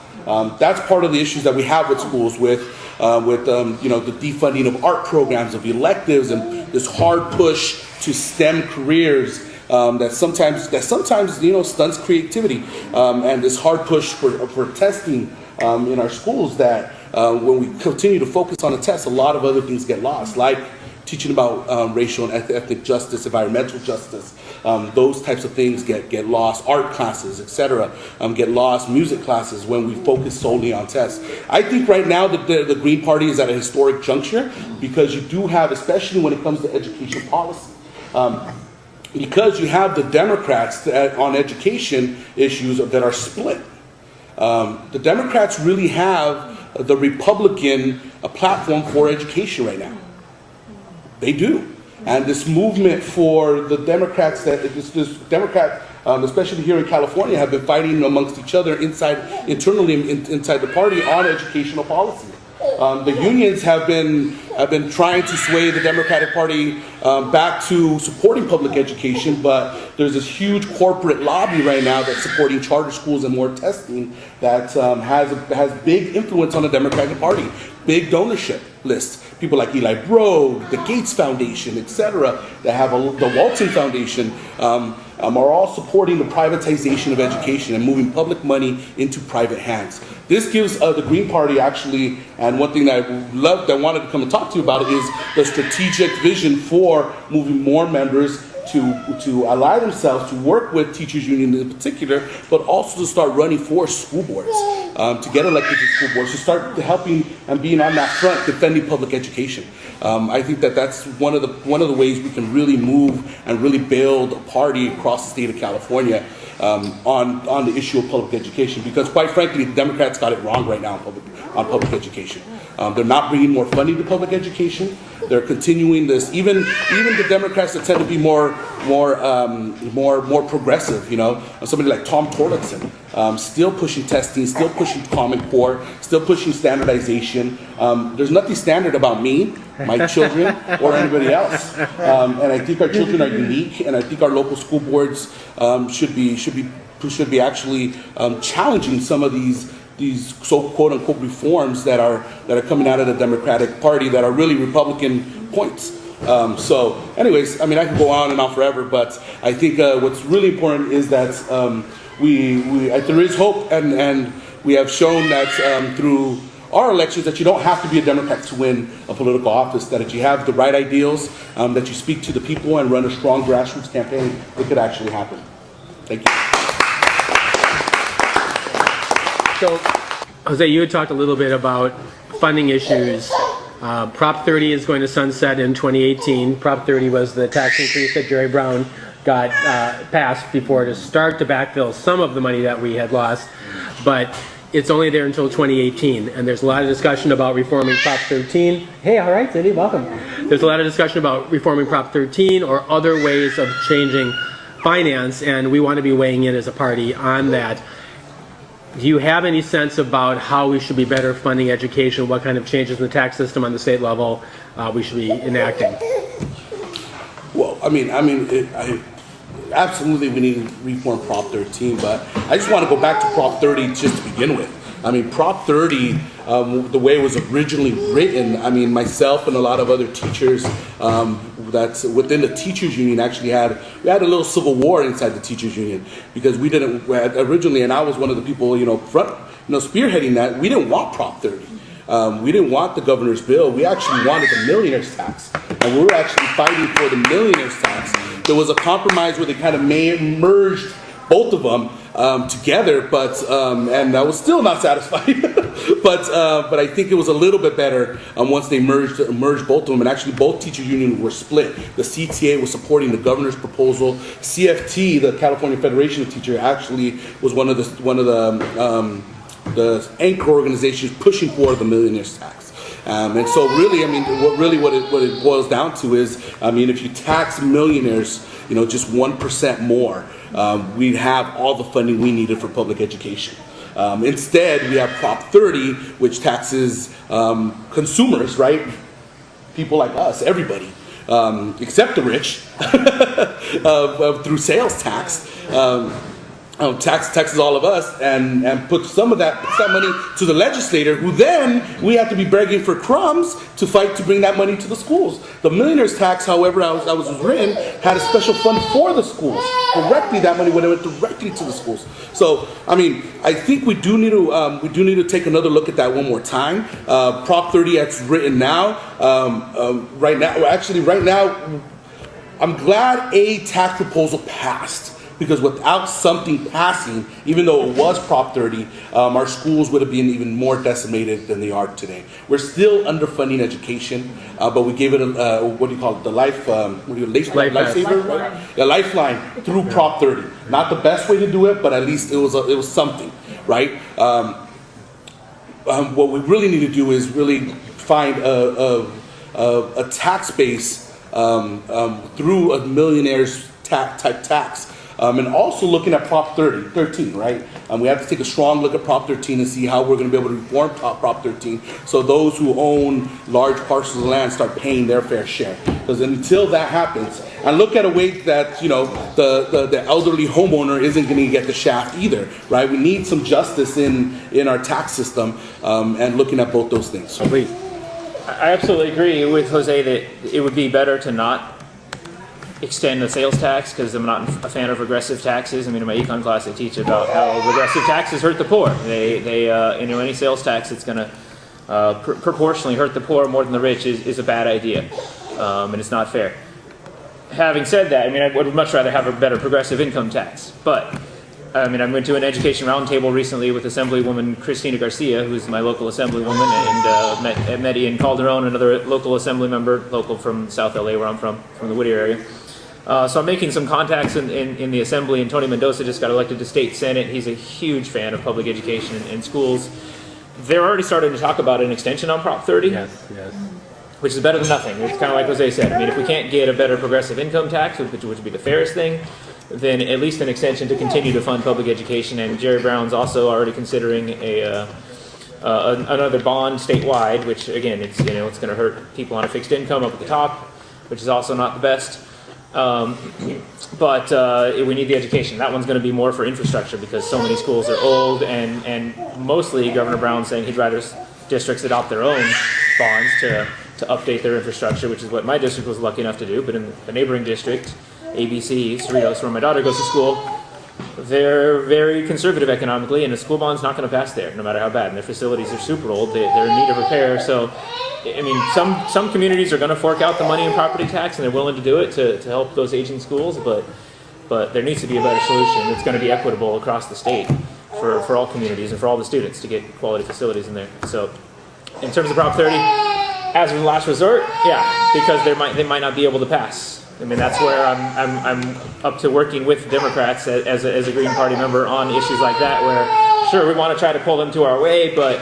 That's part of the issues that we have with schools with the defunding of art programs, of electives, and this hard push to STEM careers. That sometimes stunts creativity, and this hard push for testing in our schools, that when we continue to focus on the test, a lot of other things get lost, like teaching about racial and ethnic justice, environmental justice. Those types of things get lost. Art classes, etc., get lost. Music classes, when we focus solely on tests. I think right now the Green Party is at a historic juncture, because you do have, especially when it comes to education policy, because you have the Democrats on education issues that are split. The Democrats really have the Republican platform for education right now. They do. And this movement for the Democrats, this Democrat, especially here in California, have been fighting amongst each other internally inside the party on educational policy. The unions have been trying to sway the Democratic Party back to supporting public education, but there's this huge corporate lobby right now that's supporting charter schools and more testing that has big influence on the Democratic Party, big donorship lists. People like Eli Broad, the Gates Foundation, etc., that have the Walton Foundation, are all supporting the privatization of education and moving public money into private hands. This gives the Green Party actually, and one thing that I wanted to come and talk to you about is the strategic vision for moving more members to allow themselves to work with teachers union in particular, but also to start running for school boards, to get elected to school boards, to start helping and being on that front, defending public education. I think that's one of the ways we can really move and really build a party across the state of California on the issue of public education, because quite frankly, the Democrats got it wrong right now on public education. They're not bringing more funding to public education. They're continuing this. Even the Democrats that tend to be more progressive, you know, somebody like Tom Torlakson, still pushing testing, still pushing Common Core, still pushing standardization. There's nothing standard about me, my children, or anybody else. And I think our children are unique, and I think our local school boards should be actually challenging some of these so quote unquote reforms that are coming out of the Democratic Party that are really Republican points. So anyways, I mean, I could go on and on forever, but I think what's really important is that there is hope, and we have shown that through our elections that you don't have to be a Democrat to win a political office, that if you have the right ideals, that you speak to the people and run a strong grassroots campaign, it could actually happen. Thank you. So, Jose, you had talked a little bit about funding issues. Prop 30 is going to sunset in 2018. Prop 30 was the tax increase that Jerry Brown got passed before to start to backfill some of the money that we had lost. But it's only there until 2018, and there's a lot of discussion about reforming Prop 13. Hey, all right, Cindy, welcome. There's a lot of discussion about reforming Prop 13 or other ways of changing finance, and we want to be weighing in as a party on that. Do you have any sense about how we should be better funding education, what kind of changes in the tax system on the state level we should be enacting? Well, absolutely we need to reform Prop 13, but I just want to go back to Prop 30 just to begin with. I mean, Prop 30, the way it was originally written, I mean, myself and a lot of other teachers that's within the teachers union we had a little civil war inside the teachers union, because we didn't originally, and I was one of the people, spearheading that. We didn't want Prop 30. We didn't want the governor's bill. We actually wanted the millionaire's tax, and we were actually fighting for the millionaire's tax. There was a compromise where they kind of merged both of them together, but and I was still not satisfied. but I think it was a little bit better once they merged both of them, and actually both teachers unions were split. The CTA was supporting the governor's proposal. CFT, the California Federation of Teachers, actually was one of the anchor organizations pushing for the millionaire's tax. And so really, I mean, what it boils down to is, I mean, if you tax millionaires, just 1% more, we'd have all the funding we needed for public education. Instead, we have Prop 30, which taxes consumers, right? People like us, everybody, except the rich, through sales tax. Taxes all of us, and put some of that money to the legislator, who then we have to be begging for crumbs to fight to bring that money to the schools. The millionaire's tax, however, was written, had a special fund for the schools. Directly, that money went directly to the schools. So, I mean, I think we do need to take another look at that one more time. Prop 30, as written now, right now, I'm glad a tax proposal passed. Because without something passing, even though it was Prop 30, our schools would have been even more decimated than they are today. We're still underfunding education, but we gave it a what do you call it? The lifesaver, the lifeline through Prop 30. Not the best way to do it, but at least it was something, right? What we really need to do is really find a tax base through a millionaire's type tax. And also looking at Prop 13, right? We have to take a strong look at Prop 13 and see how we're going to be able to reform Prop 13, so those who own large parcels of land start paying their fair share. Because until that happens, and look at a way that the elderly homeowner isn't going to get the shaft either, right? We need some justice in our tax system, and looking at both those things. Please. I absolutely agree with Jose that it would be better to not extend the sales tax, because I'm not a fan of regressive taxes. I mean, in my econ class I teach about how regressive taxes hurt the poor. Any sales tax that's going to proportionally hurt the poor more than the rich is a bad idea, and it's not fair. Having said that, I mean, I would much rather have a better progressive income tax. But I mean, I went to an education roundtable recently with Assemblywoman Cristina Garcia, who's my local assemblywoman, and met Ian Calderon, another local assembly member, local from South LA, where I'm from the Whittier area. So I'm making some contacts in the assembly, and Tony Mendoza just got elected to state senate. He's a huge fan of public education and schools. They're already starting to talk about an extension on Prop 30. Yes. which is better than nothing. It's kind of like Jose said. I mean, if we can't get a better progressive income tax, which would be the fairest thing, then at least an extension to continue to fund public education. And Jerry Brown's also already considering another bond statewide, which again, it's it's going to hurt people on a fixed income up at the top, which is also not the best. But we need the education. That one's going to be more for infrastructure because so many schools are old, and mostly Governor Brown's saying he'd rather districts adopt their own bonds to update their infrastructure, which is what my district was lucky enough to do. But in the neighboring district, ABC, Cerritos, where my daughter goes to school, they're very conservative economically, and the school bond's not going to pass there, no matter how bad. And their facilities are super old; they're in need of repair. So, I mean, some communities are going to fork out the money in property tax, and they're willing to do it to help those aging schools. But there needs to be a better solution that's going to be equitable across the state for all communities and for all the students to get quality facilities in there. So, in terms of Prop 30, as a last resort, yeah, because they might not be able to pass. I mean, that's where I'm up to working with Democrats as a Green Party member on issues like that, where sure we want to try to pull them to our way, but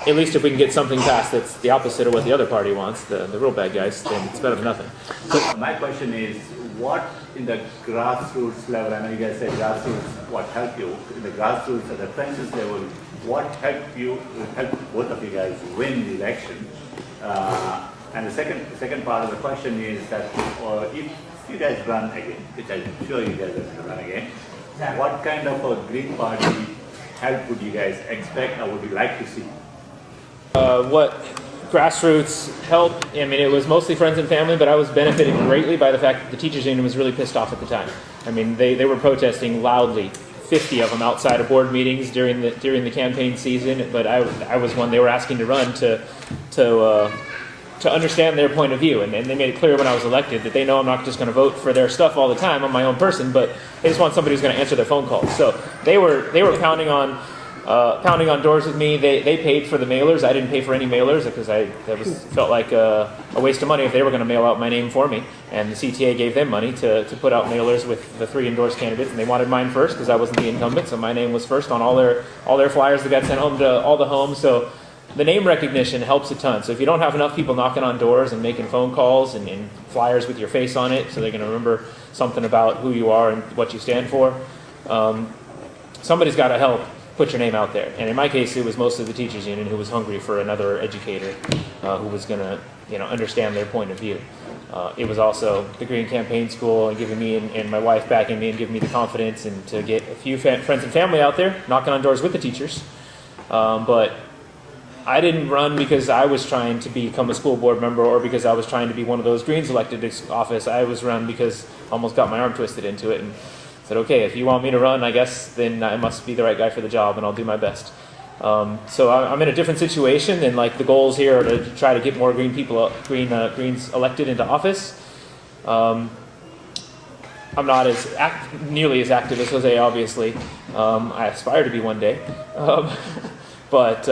at least if we can get something passed that's the opposite of what the other party wants, the real bad guys, then it's better than nothing. So my question is, what in the grassroots level, I know you guys say grassroots, what helped you in the grassroots at the trenches level, what helped both of you guys win the election? And the second part of the question is that if you guys run again, which I'm sure you guys are going to run again, what kind of a Green Party help would you guys expect or would you like to see? What grassroots help, I mean, it was mostly friends and family, but I was benefiting greatly by the fact that the teachers union was really pissed off at the time. I mean, they were protesting loudly, 50 of them outside of board meetings during the campaign season, but I was one they were asking to run to understand their point of view, and they made it clear when I was elected that they know I'm not just going to vote for their stuff all the time. I'm my own person, but they just want somebody who's going to answer their phone calls. So they were pounding on doors with me. They paid for the mailers. I didn't pay for any mailers because felt like a waste of money if they were going to mail out my name for me. And the CTA gave them money to put out mailers with the 3 endorsed candidates, and they wanted mine first because I wasn't the incumbent, so my name was first on all their flyers that got sent home to all the homes. So the name recognition helps a ton. So if you don't have enough people knocking on doors and making phone calls and flyers with your face on it, so they're going to remember something about who you are and what you stand for, somebody's got to help put your name out there. And in my case, it was mostly the teachers union who was hungry for another educator who was going to understand their point of view. It was also the Green Campaign School and giving me and my wife backing me and giving me the confidence and to get a few friends and family out there knocking on doors with the teachers. But I didn't run because I was trying to become a school board member or because I was trying to be one of those Greens elected to office. I was run because I almost got my arm twisted into it and said, okay, if you want me to run, I guess then I must be the right guy for the job and I'll do my best. So I'm in a different situation, and like the goals here are to try to get more Green people, Greens elected into office. I'm not nearly as active as Jose, obviously. I aspire to be one day, but.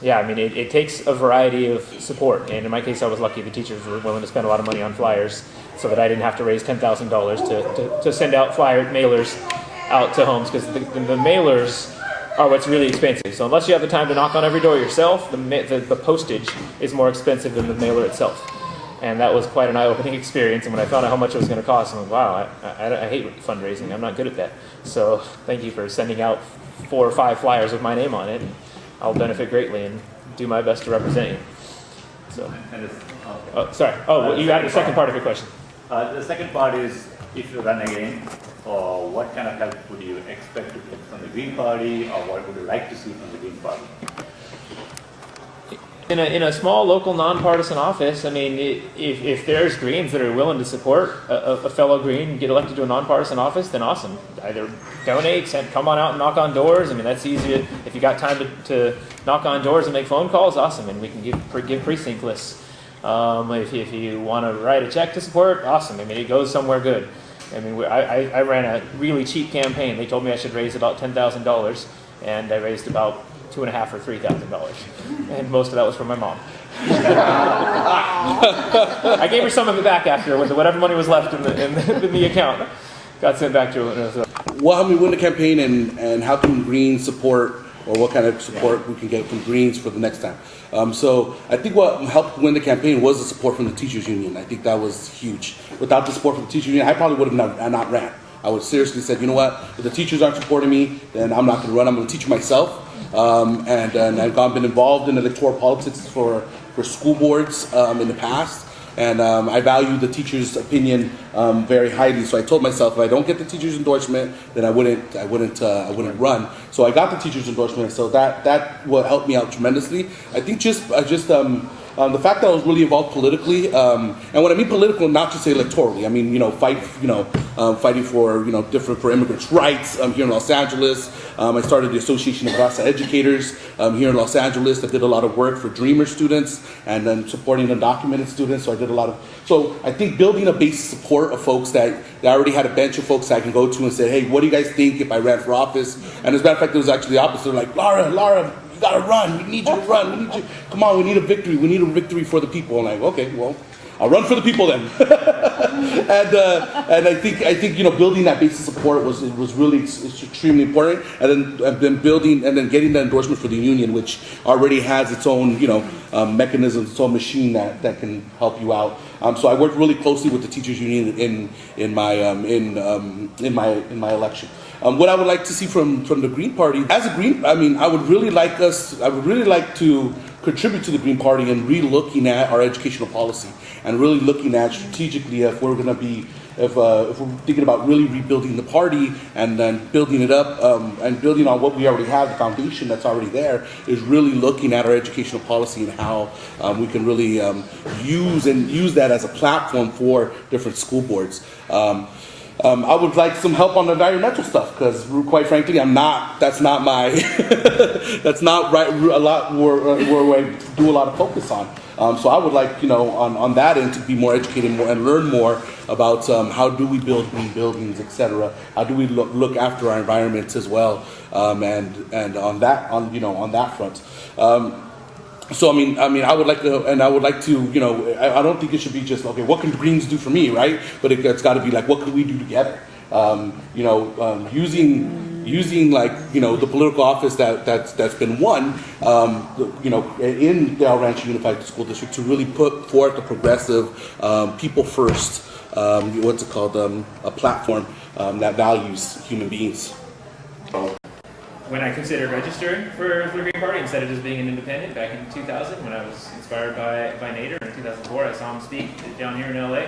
Yeah, I mean, it takes a variety of support, and in my case, I was lucky the teachers were willing to spend a lot of money on flyers so that I didn't have to raise $10,000 to send out flyer mailers out to homes, because the mailers are what's really expensive. So unless you have the time to knock on every door yourself, the postage is more expensive than the mailer itself. And that was quite an eye-opening experience, and when I found out how much it was going to cost, I'm like, wow, I hate fundraising. I'm not good at that. So thank you for sending out 4 or 5 flyers with my name on it. I'll benefit greatly and do my best to represent you. So, sorry. You had the second part of your question. The second part is, if you run again, what kind of help would you expect to get from the Green Party, or what would you like to see from the Green Party? In a small local nonpartisan office, I mean, if there's Greens that are willing to support a fellow Green and get elected to a nonpartisan office, then awesome. Either donate, come on out and knock on doors. I mean, that's easy. If you got time to knock on doors and make phone calls, awesome. And we can give precinct lists. If you want to write a check to support, awesome. I mean, it goes somewhere good. I mean, I ran a really cheap campaign. They told me I should raise about $10,000, and I raised about $2,500 or $3,000, and most of that was from my mom. I gave her some of it back after, with whatever money was left in the account got sent back to her. Well, help me win the campaign, and how can Greens support or what kind of support we can get from Greens for the next time. So I think what helped win the campaign was the support from the teachers union. I think that was huge. Without the support from the teachers union, I probably would have not ran. I would seriously said, you know what, if the teachers aren't supporting me, then I'm not going to run. I'm going to teach myself. And I've been involved in electoral politics for school boards in the past. And I value the teachers' opinion very highly. So I told myself, if I don't get the teachers' endorsement, then I wouldn't run. So I got the teachers' endorsement. So that will help me out tremendously. I think the fact that I was really involved politically, and when I mean political, not just electorally. I mean, fighting for for immigrants' rights here in Los Angeles. I started the Association of Educators here in Los Angeles. I did a lot of work for Dreamer students and then supporting undocumented students. So I did a lot of. So I think building a base of support of folks that already had a bench of folks that I can go to and say, hey, what do you guys think if I ran for office? And as a matter of fact, it was actually the opposite. They're like, Lara, you gotta run. We need you to run. We need you. Come on, we need a victory. We need a victory for the people. And I'm like, okay, well, I'll run for the people then. and I think building that base of support was really extremely important. And then getting the endorsement for the union, which already has its own mechanisms, its own machine that can help you out. So I worked really closely with the teachers union in my election. What I would like to see from the Green Party, as a Green, I would really like to contribute to the Green Party and re-looking at our educational policy and really looking at strategically if we're thinking about really rebuilding the party and then building it up and building on what we already have, the foundation that's already there, is really looking at our educational policy and how we can really use that as a platform for different school boards. I would like some help on the environmental stuff because, quite frankly, that's not my. That's not right. A lot where I do a lot of focus on. So I would like on that end to be more educated and learn more about how do we build green buildings, etc. How do we look after our environments as well, and on that front. So I would like to, I don't think it should be just okay. What can Greens do for me, right? But it's got to be like, what can we do together? Using the political office that's been won, in the Rancho Unified School District to really put forth a progressive, people first, a platform that values human beings. When I considered registering for the Green Party instead of just being an independent back in 2000, when I was inspired by Nader, in 2004, I saw him speak down here in LA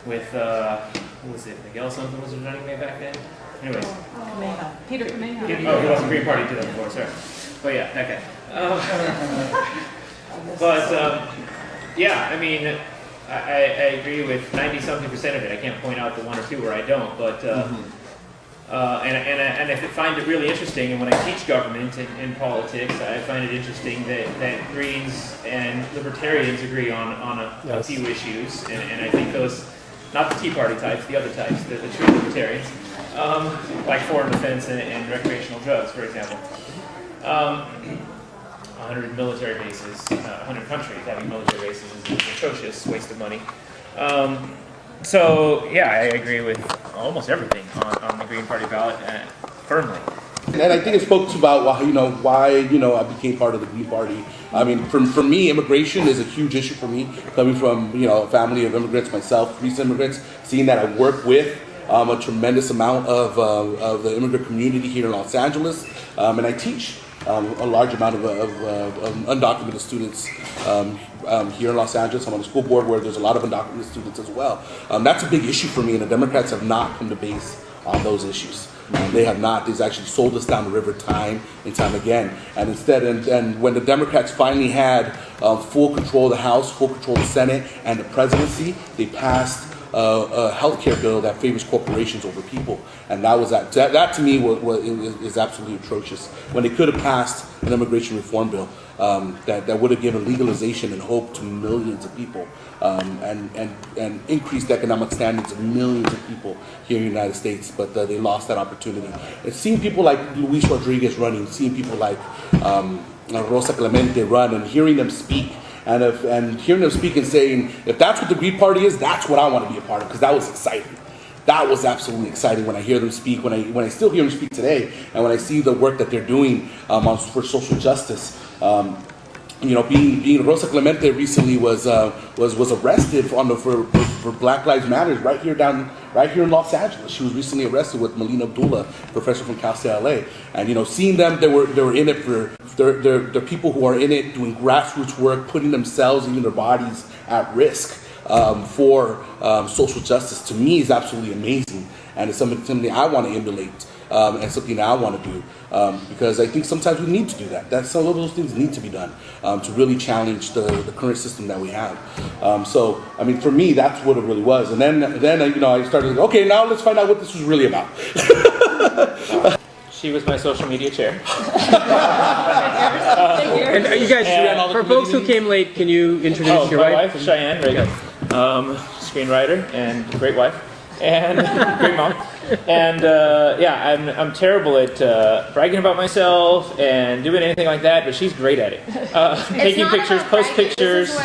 with, who was it, Miguel something was his running mate back then? Anyways. Peter Kameha. Oh, he wasn't Green Party in 2004, sorry. But yeah, that guy. I agree with 90-something% of it. I can't point out the one or two where I don't, but and I find it really interesting, and when I teach government and politics, I find it interesting that Greens and Libertarians agree on a few issues, and I think those, not the Tea Party types, the other types, the true Libertarians, like foreign defense and recreational drugs, for example. 100 military bases, 100 countries having military bases is an atrocious waste of money. So yeah, I agree with almost everything on the Green Party ballot firmly. And I think it spoke about why I became part of the Green Party. For me, immigration is a huge issue for me. Coming from a family of immigrants myself, recent immigrants, seeing that I work with a tremendous amount of the immigrant community here in Los Angeles, and I teach a large amount of undocumented students here in Los Angeles. I'm on a school board where there's a lot of undocumented students as well. That's a big issue for me, and the Democrats have not come to base on those issues. They have not. They've actually sold us down the river time and time again. And instead, and when the Democrats finally had full control of the House, full control of the Senate, and the presidency, they passed a healthcare bill that favors corporations over people, and that to me is absolutely atrocious. When they could have passed an immigration reform bill that would have given legalization and hope to millions of people, and increased economic standards of millions of people here in the United States, but they lost that opportunity. And seeing people like Luis Rodriguez running, seeing people like Rosa Clemente run, and hearing them speak. And hearing them speak and saying, if that's what the Green Party is, that's what I want to be a part of, because that was exciting. that was absolutely exciting when I hear them speak, when I still hear them speak today, and when I see the work that they're doing for social justice. Being Rosa Clemente recently was arrested for Black Lives Matter right here in Los Angeles. She was recently arrested with Melina Abdullah, professor from Cal State LA, and seeing them, they were in it for they're people who are in it doing grassroots work, putting themselves, even their bodies, at risk for social justice. To me, is absolutely amazing, and it's something I want to emulate. And something that I want to do, because I think sometimes we need to do that. Some of those things need to be done to really challenge the current system that we have. So, I mean, for me, that's what it really was. And then I started, okay, now let's find out what this was really about. She was my social media chair. And you guys, for folks who came late, can you introduce your wife? My wife, Cheyanne Reagan, screenwriter and great wife, and great mom. And I'm terrible at bragging about myself and doing anything like that, but she's great at it. Taking pictures, post pictures.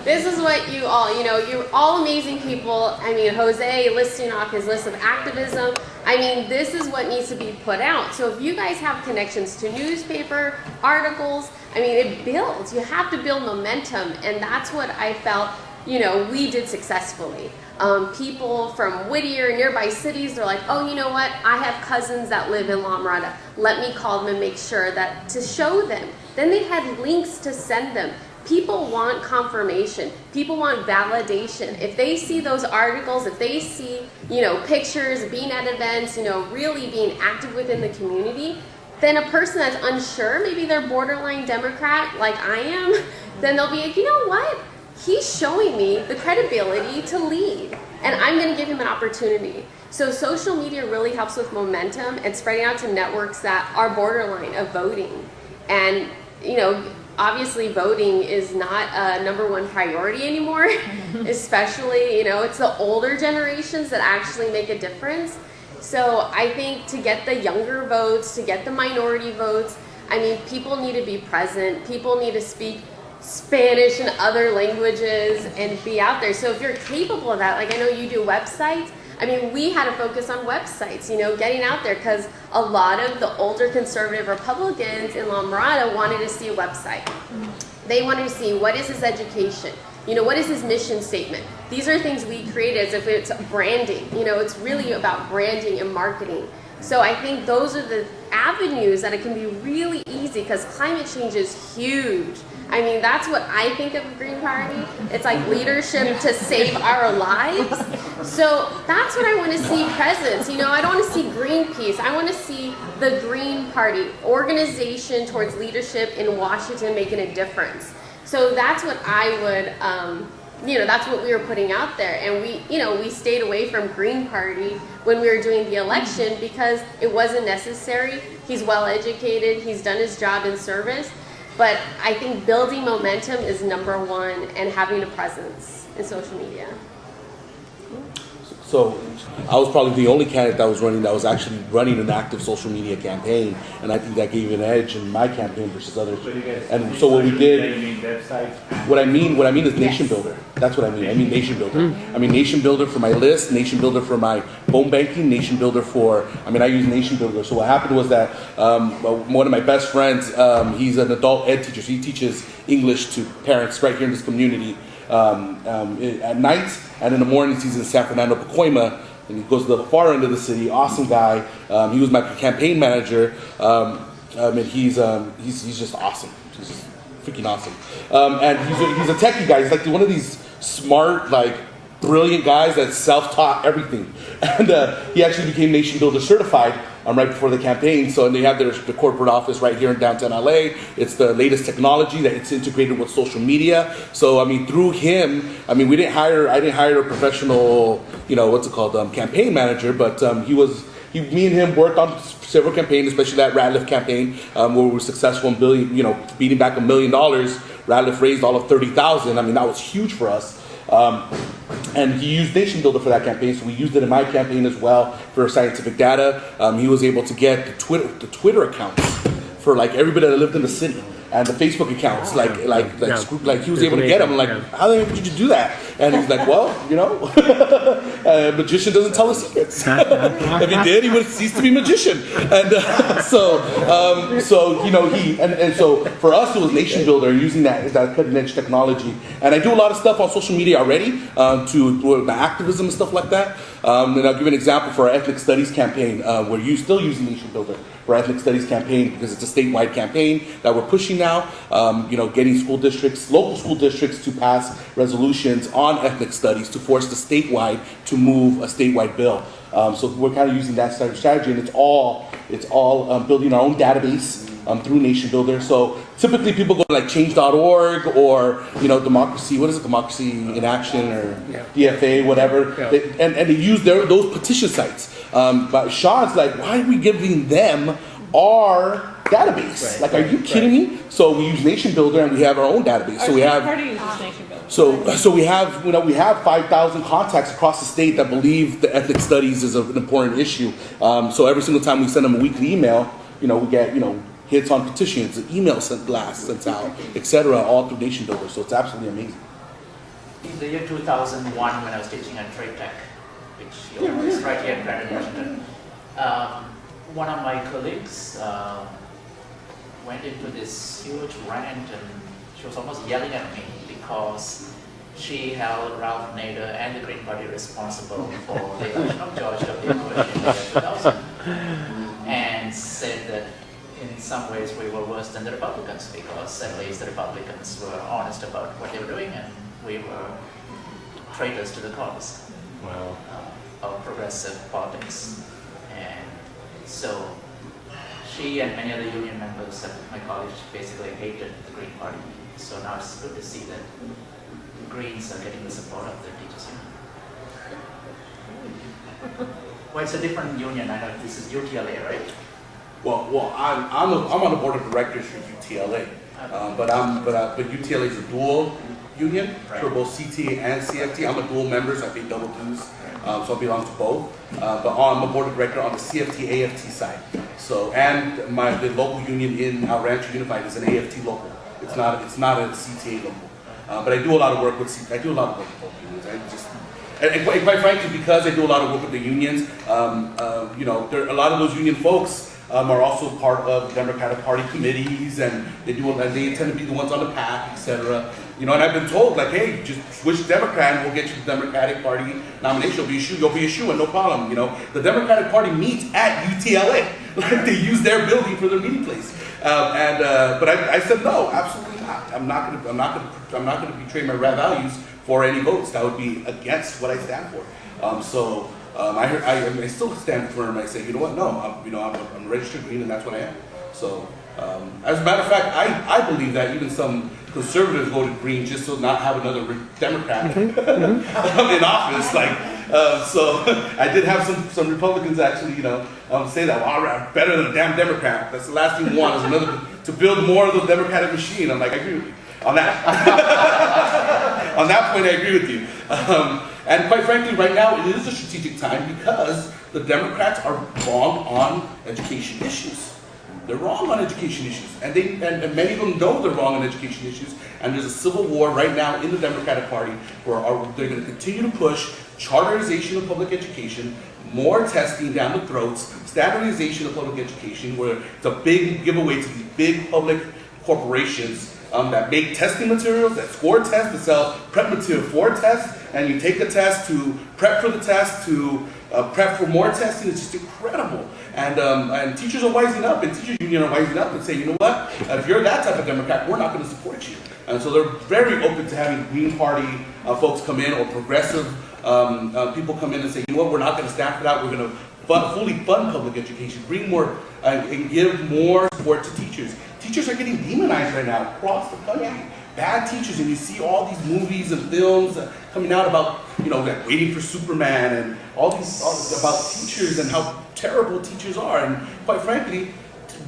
This is what you all, you're all amazing people. I mean, Jose listing off his list of activism. I mean, this is what needs to be put out. So if you guys have connections to newspaper, articles, I mean, it builds. You have to build momentum, and that's what I felt, we did successfully. People from Whittier, nearby cities, they're like, oh, you know what? I have cousins that live in La Mirada. Let me call them and make sure that to show them. Then they had links to send them. People want confirmation. People want validation. If they see those articles, if they see, pictures, being at events, really being active within the community, then a person that's unsure, maybe they're borderline Democrat like I am, then they'll be like, you know what? He's showing me the credibility to lead, and I'm going to give him an opportunity. So social media really helps with momentum and spreading out to networks that are borderline of voting. And, obviously voting is not a number one priority anymore, especially, it's the older generations that actually make a difference. So I think to get the younger votes, to get the minority votes, I mean, people need to be present. People need to speak Spanish and other languages and be out there. So if you're capable of that, like I know you do websites, I mean, we had to focus on websites, getting out there, because a lot of the older conservative Republicans in La Mirada wanted to see a website. They wanted to see, what is his education? What is his mission statement? These are things we created as if it's branding. It's really about branding and marketing. So I think those are the avenues that it can be really easy, because climate change is huge. I mean, that's what I think of the Green Party. It's like leadership to save our lives. So that's what I want to see presence. I don't want to see Greenpeace. I want to see the Green Party, organization towards leadership in Washington making a difference. So that's what I would, that's what we were putting out there. And we stayed away from Green Party when we were doing the election because it wasn't necessary. He's well educated. He's done his job in service. But I think building momentum is number one, and having a presence in social media. So I was probably the only candidate that was actually running an active social media campaign, and I think that gave an edge in my campaign versus others. And so what we did, what I mean is Nation Builder. That's what I mean. I mean Nation Builder. I mean Nation Builder for my list, Nation Builder for my phone banking, Nation Builder I use Nation Builder. So what happened was that one of my best friends, he's an adult ed teacher, so he teaches English to parents right here in this community. At nights, and in the mornings he's in San Fernando, Pacoima, and he goes to the far end of the city. Awesome guy. He was my campaign manager, and he's just awesome. He's just freaking awesome. And he's a techie guy. He's like one of these smart, brilliant guys that self-taught everything. And he actually became Nation Builder certified right before the campaign. So, and they have the corporate office right here in downtown LA. It's the latest technology that it's integrated with social media. So, through him, I didn't hire a professional, campaign manager, but me and him worked on several campaigns, especially that Ratliff campaign, where we were successful in beating back $1 million. Ratliff raised all of $30,000. That was huge for us. And he used Nation Builder for that campaign, so we used it in my campaign as well for scientific data. He was able to get the Twitter accounts for everybody that lived in the city. and the Facebook accounts, like Yeah. he was able to get them. I'm like, Yeah. how the heck did you do that? And he's like, well, you know, a magician doesn't tell his secrets. If he did, he would cease to be a magician. And so you know, and so for us, it was Nation Builder, using that cutting edge technology. And I do a lot of stuff on social media already to my activism and stuff like that. And I'll give you an example for our ethnic studies campaign. We're still using Nation Builder for our ethnic studies campaign because it's a statewide campaign that we're pushing now. You know, getting school districts, local school districts, to pass resolutions on ethnic studies to force the statewide to move a statewide bill. So we're kind of using that strategy, and it's all building our own database through Nation Builder. So typically people go to like change.org or, you know, Democracy in Action or DFA, whatever, and they use those petition sites. But Sean's like, why are we giving them our database? Like, are you kidding me? So we use Nation Builder, and we have our own database. So we have So we have, you know, we have 5,000 contacts across the state that believe the ethnic studies is an important issue. So every single time we send them a weekly email, you know, we get, you know, hits on petitions, email blasts sent out, etc., all through Nation Builder. So it's absolutely amazing. In the year 2001, when I was teaching at Trade Tech, which is right here in Grand Washington, one of my colleagues went into this huge rant, and she was almost yelling at me because she held Ralph Nader and the Green Party responsible for the election of George W. Bush in the year 2000, and said that in some ways we were worse than the Republicans because at least the Republicans were honest about what they were doing, and we were traitors to the cause of progressive politics. And so she and many other union members at my college basically hated the Green Party. So now it's good to see that the Greens are getting the support of the teachers union. Well, it's a different union. I know this is UTLA, right? Well, I'm on the board of directors for UTLA, but UTLA is a dual union for both CTA and CFT. I'm a dual member, so I pay double dues, so I belong to both. But I'm a board of director on the CFT AFT side. So, and the local union in our Rancho Unified is an AFT local. It's not a CTA local. But I do a lot of work with both unions. And quite frankly, because I do a lot of work with the unions, you know, a lot of those union folks are also part of Democratic Party committees, and they tend to be the ones on the PAC, etc. You know, and I've been told, like, hey, just switch Democrat and we'll get you the Democratic Party nomination. You'll be a shoo-in, no problem. You know, the Democratic Party meets at UTLA. Like, they use their building for their meeting place. But I said no, absolutely not. I'm not going to betray my values for any votes. That would be against what I stand for. I still stand firm. I say, you know what? No, I'm a registered Green, and that's what I am. So, as a matter of fact, I believe that even some conservatives voted Green just to not have another Democrat in office. So I did have some Republicans actually, say that, well, I'm better than a damn Democrat. That's the last thing we want, is to build more of the Democratic machine. I'm like, I agree with you on that. On that point, I agree with you. And quite frankly, right now, it is a strategic time because the Democrats are wrong on education issues. They're wrong on education issues. And many of them know they're wrong on education issues. And there's a civil war right now in the Democratic Party where they're going to continue to push charterization of public education, more testing down the throats, standardization of public education, where it's a big giveaway to these big public corporations that make testing materials, that score tests, that sell prep material for tests, and you take the test to prep for the test, to prep for more testing. It's just incredible. And teachers are wising up, and teachers union are wising up and saying, you know what, if you're that type of Democrat, we're not going to support you. And so they're very open to having Green Party folks come in, or progressive people come in and say, you know what, we're not going to stand for that. We're going to fully fund public education, bring more, and give more support to teachers. Teachers are getting demonized right now across the country. Bad teachers, and you see all these movies and films coming out about, like Waiting for Superman, and all about teachers and how terrible teachers are. And quite frankly,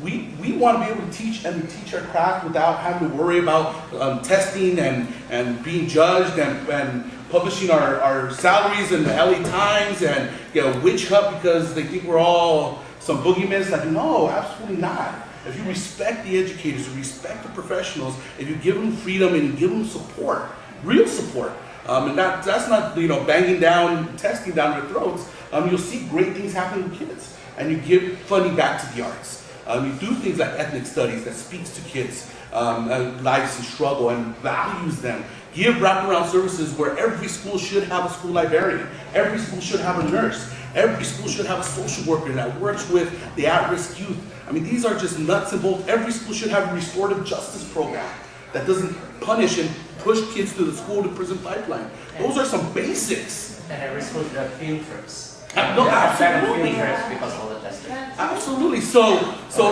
we want to be able to teach our craft without having to worry about testing and being judged and publishing our salaries in the LA Times and witch hunt because they think we're all some boogeymen. Like, no, absolutely not. If you respect the educators, you respect the professionals, if you give them freedom and you give them support, real support, and that's not banging down, testing down their throats, you'll see great things happen with kids. And you give funding back to the arts. You do things like ethnic studies that speaks to kids' lives in struggle and values them. Give wraparound services where every school should have a school librarian. Every school should have a nurse. Every school should have a social worker that works with the at-risk youth. I mean, these are just nuts and bolts. Every school should have a restorative justice program that doesn't punish and push kids to the school to prison pipeline. Those are some basics. And every school should have field trips. No, absolutely. Field trips because of all the testing. Absolutely. So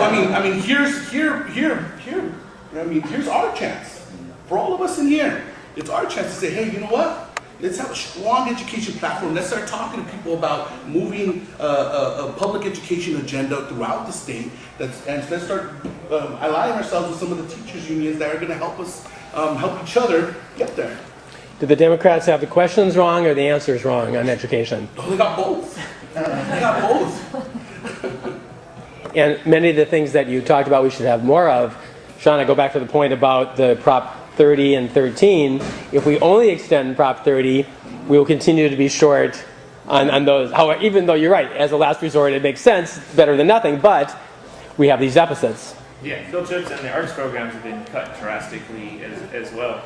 I mean, here's our chance for all of us in here. It's our chance to say, hey, you know what? Let's have a strong education platform. Let's start talking to people about moving a public education agenda throughout the state. And let's start aligning ourselves with some of the teachers' unions that are going to help us help each other get there. Do the Democrats have the questions wrong or the answers wrong on education? Oh, they got both. They got both. And many of the things that you talked about we should have more of, Sean, I go back to the point about the Prop 30 and 13. If we only extend Prop 30, we will continue to be short on those. However, even though you're right, as a last resort, it makes sense, better than nothing, but we have these deficits. Yeah, field trips and the arts programs have been cut drastically as well.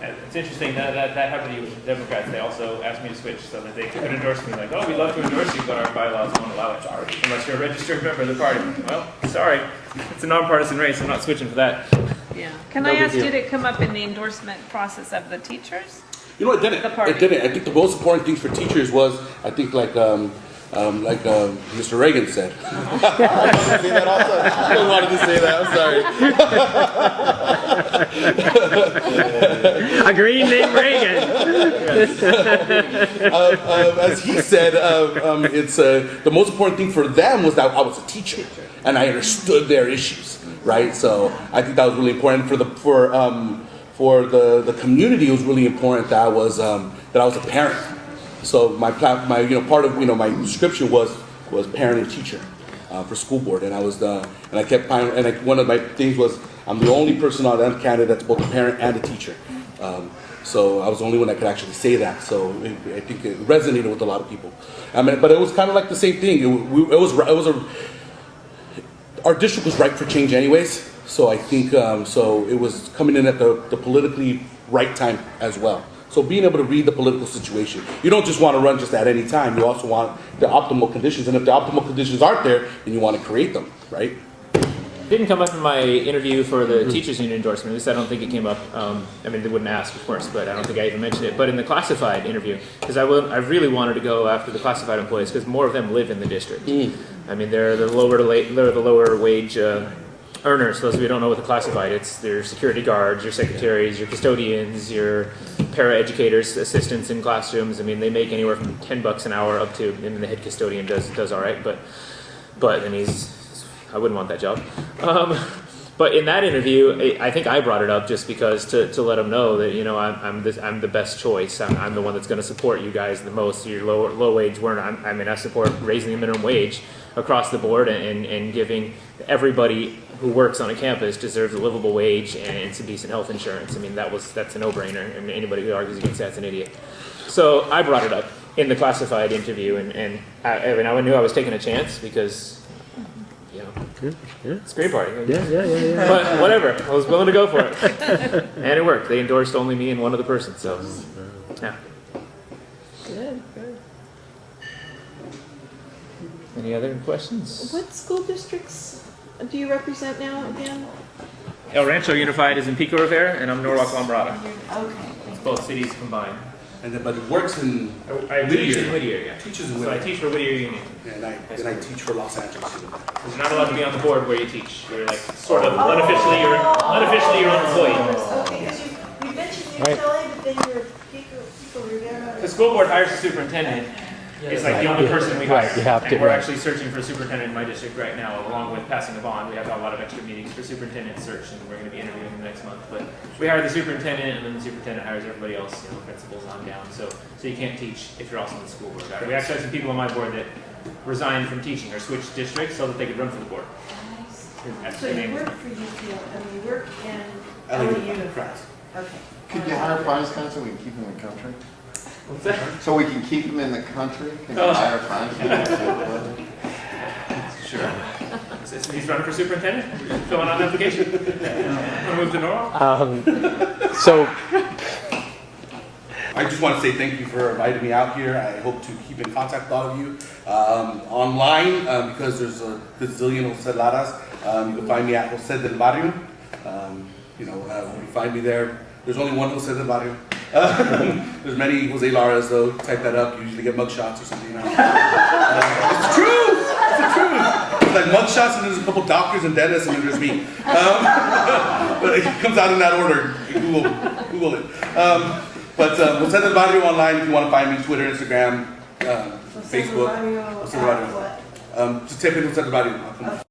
It's interesting that happened to you with the Democrats. They also asked me to switch so that they could endorse me. Like, oh, we'd love to endorse you, but our bylaws won't allow it. Sorry, unless you're a registered member of the party. Well, sorry, it's a nonpartisan race. I'm not switching for that. Yeah. Can I ask, did it come up in the endorsement process of the teachers? You know, it didn't. It didn't. I think the most important thing for teachers was, I think, like Mr. Reagan said. I wanted to say that. I'm sorry. A green named Reagan. As he said, it's the most important thing for them was that I was a teacher and I understood their issues, right? So I think that was really important for the community. It was really important that I was a parent. So my part of my description was parent and teacher for school board, and I kept finding, one of my things was I'm the only person on that candidate that's both a parent and a teacher. So I was the only one that could actually say that. So I think it resonated with a lot of people. I mean, but it was kind of like the same thing. Our district was ripe for change anyways. So I think so it was coming in at the politically right time as well. So being able to read the political situation. You don't just want to run just at any time. You also want the optimal conditions. And if the optimal conditions aren't there, then you want to create them, right? Didn't come up in my interview for the teachers union endorsement. At least I don't think it came up. I mean, they wouldn't ask, of course, but I don't think I even mentioned it. But in the classified interview, because I really wanted to go after the classified employees because more of them live in the district. I mean, they're the lower wage earners. Those of you who don't know what the classified, it's their security guards, your secretaries, your custodians, your para-educators, assistants in classrooms. I mean, they make anywhere from $10 an hour up to, I mean, the head custodian does all right, but and I wouldn't want that job. But in that interview, I think I brought it up just because to let them know that I'm the best choice. I'm the one that's going to support you guys the most. Your low wage earner. I support raising the minimum wage across the board and giving everybody who works on a campus deserves a livable wage and some decent health insurance. I mean, that's a no-brainer. I mean, anybody who argues against that's an idiot. So I brought it up in the classified interview, and I knew I was taking a chance because. It's a great party. Yeah. But whatever, I was willing to go for it. And it worked. They endorsed only me and one other person, so yeah. Good. Any other questions? What school districts do you represent now again? El Rancho Unified is in Pico, Rivera, and I'm Norwalk-La, Mirada. Okay. It's both cities combined. But it works in I teach in Whittier, yeah. Teaches in So Whittier. I teach for Whittier Union. And I teach for Los Angeles. You're not allowed to be on the board where you teach. You're like sort of unofficially your own employee. Okay, because you mentioned you're telling, but then you're Pico Rivera. The school board hires a superintendent. It's like the only person we hire. You have to, and we're right. actually searching for a superintendent in my district right now, along with passing a bond. We have a lot of extra meetings for superintendent search, and we're going to be interviewing them next month. But we hire the superintendent, and then the superintendent hires everybody else, principals on down. So you can't teach if you're also on the school board. We actually have some people on my board that resigned from teaching or switched districts so that they could run for the board. So you work for UCL, and you work in LA LA Unified, Unified. correct. Okay. Could you hire prize counsel, we can keep him in the country? What's that? So we can keep him in the country? Can you Oh. hire prize counsel? Sure. He's running for superintendent? Filling out an application? Want to move to Norwalk? So, I just want to say thank you for inviting me out here. I hope to keep in contact with all of you online because there's a gazillion Jose Laras. You can find me at Jose del Barrio. You can find me there. There's only one Jose del Barrio. There's many Jose Laras though. Type that up. You usually get mugshots or something. It's the truth. It's the truth. It's like mugshots and there's a couple doctors and dentists and then there's me. But it comes out in that order. Google it. But Jose del Barrio online if you want to find me, Twitter, Instagram, Facebook. Jose del Barrio. Just type in Jose del Barrio.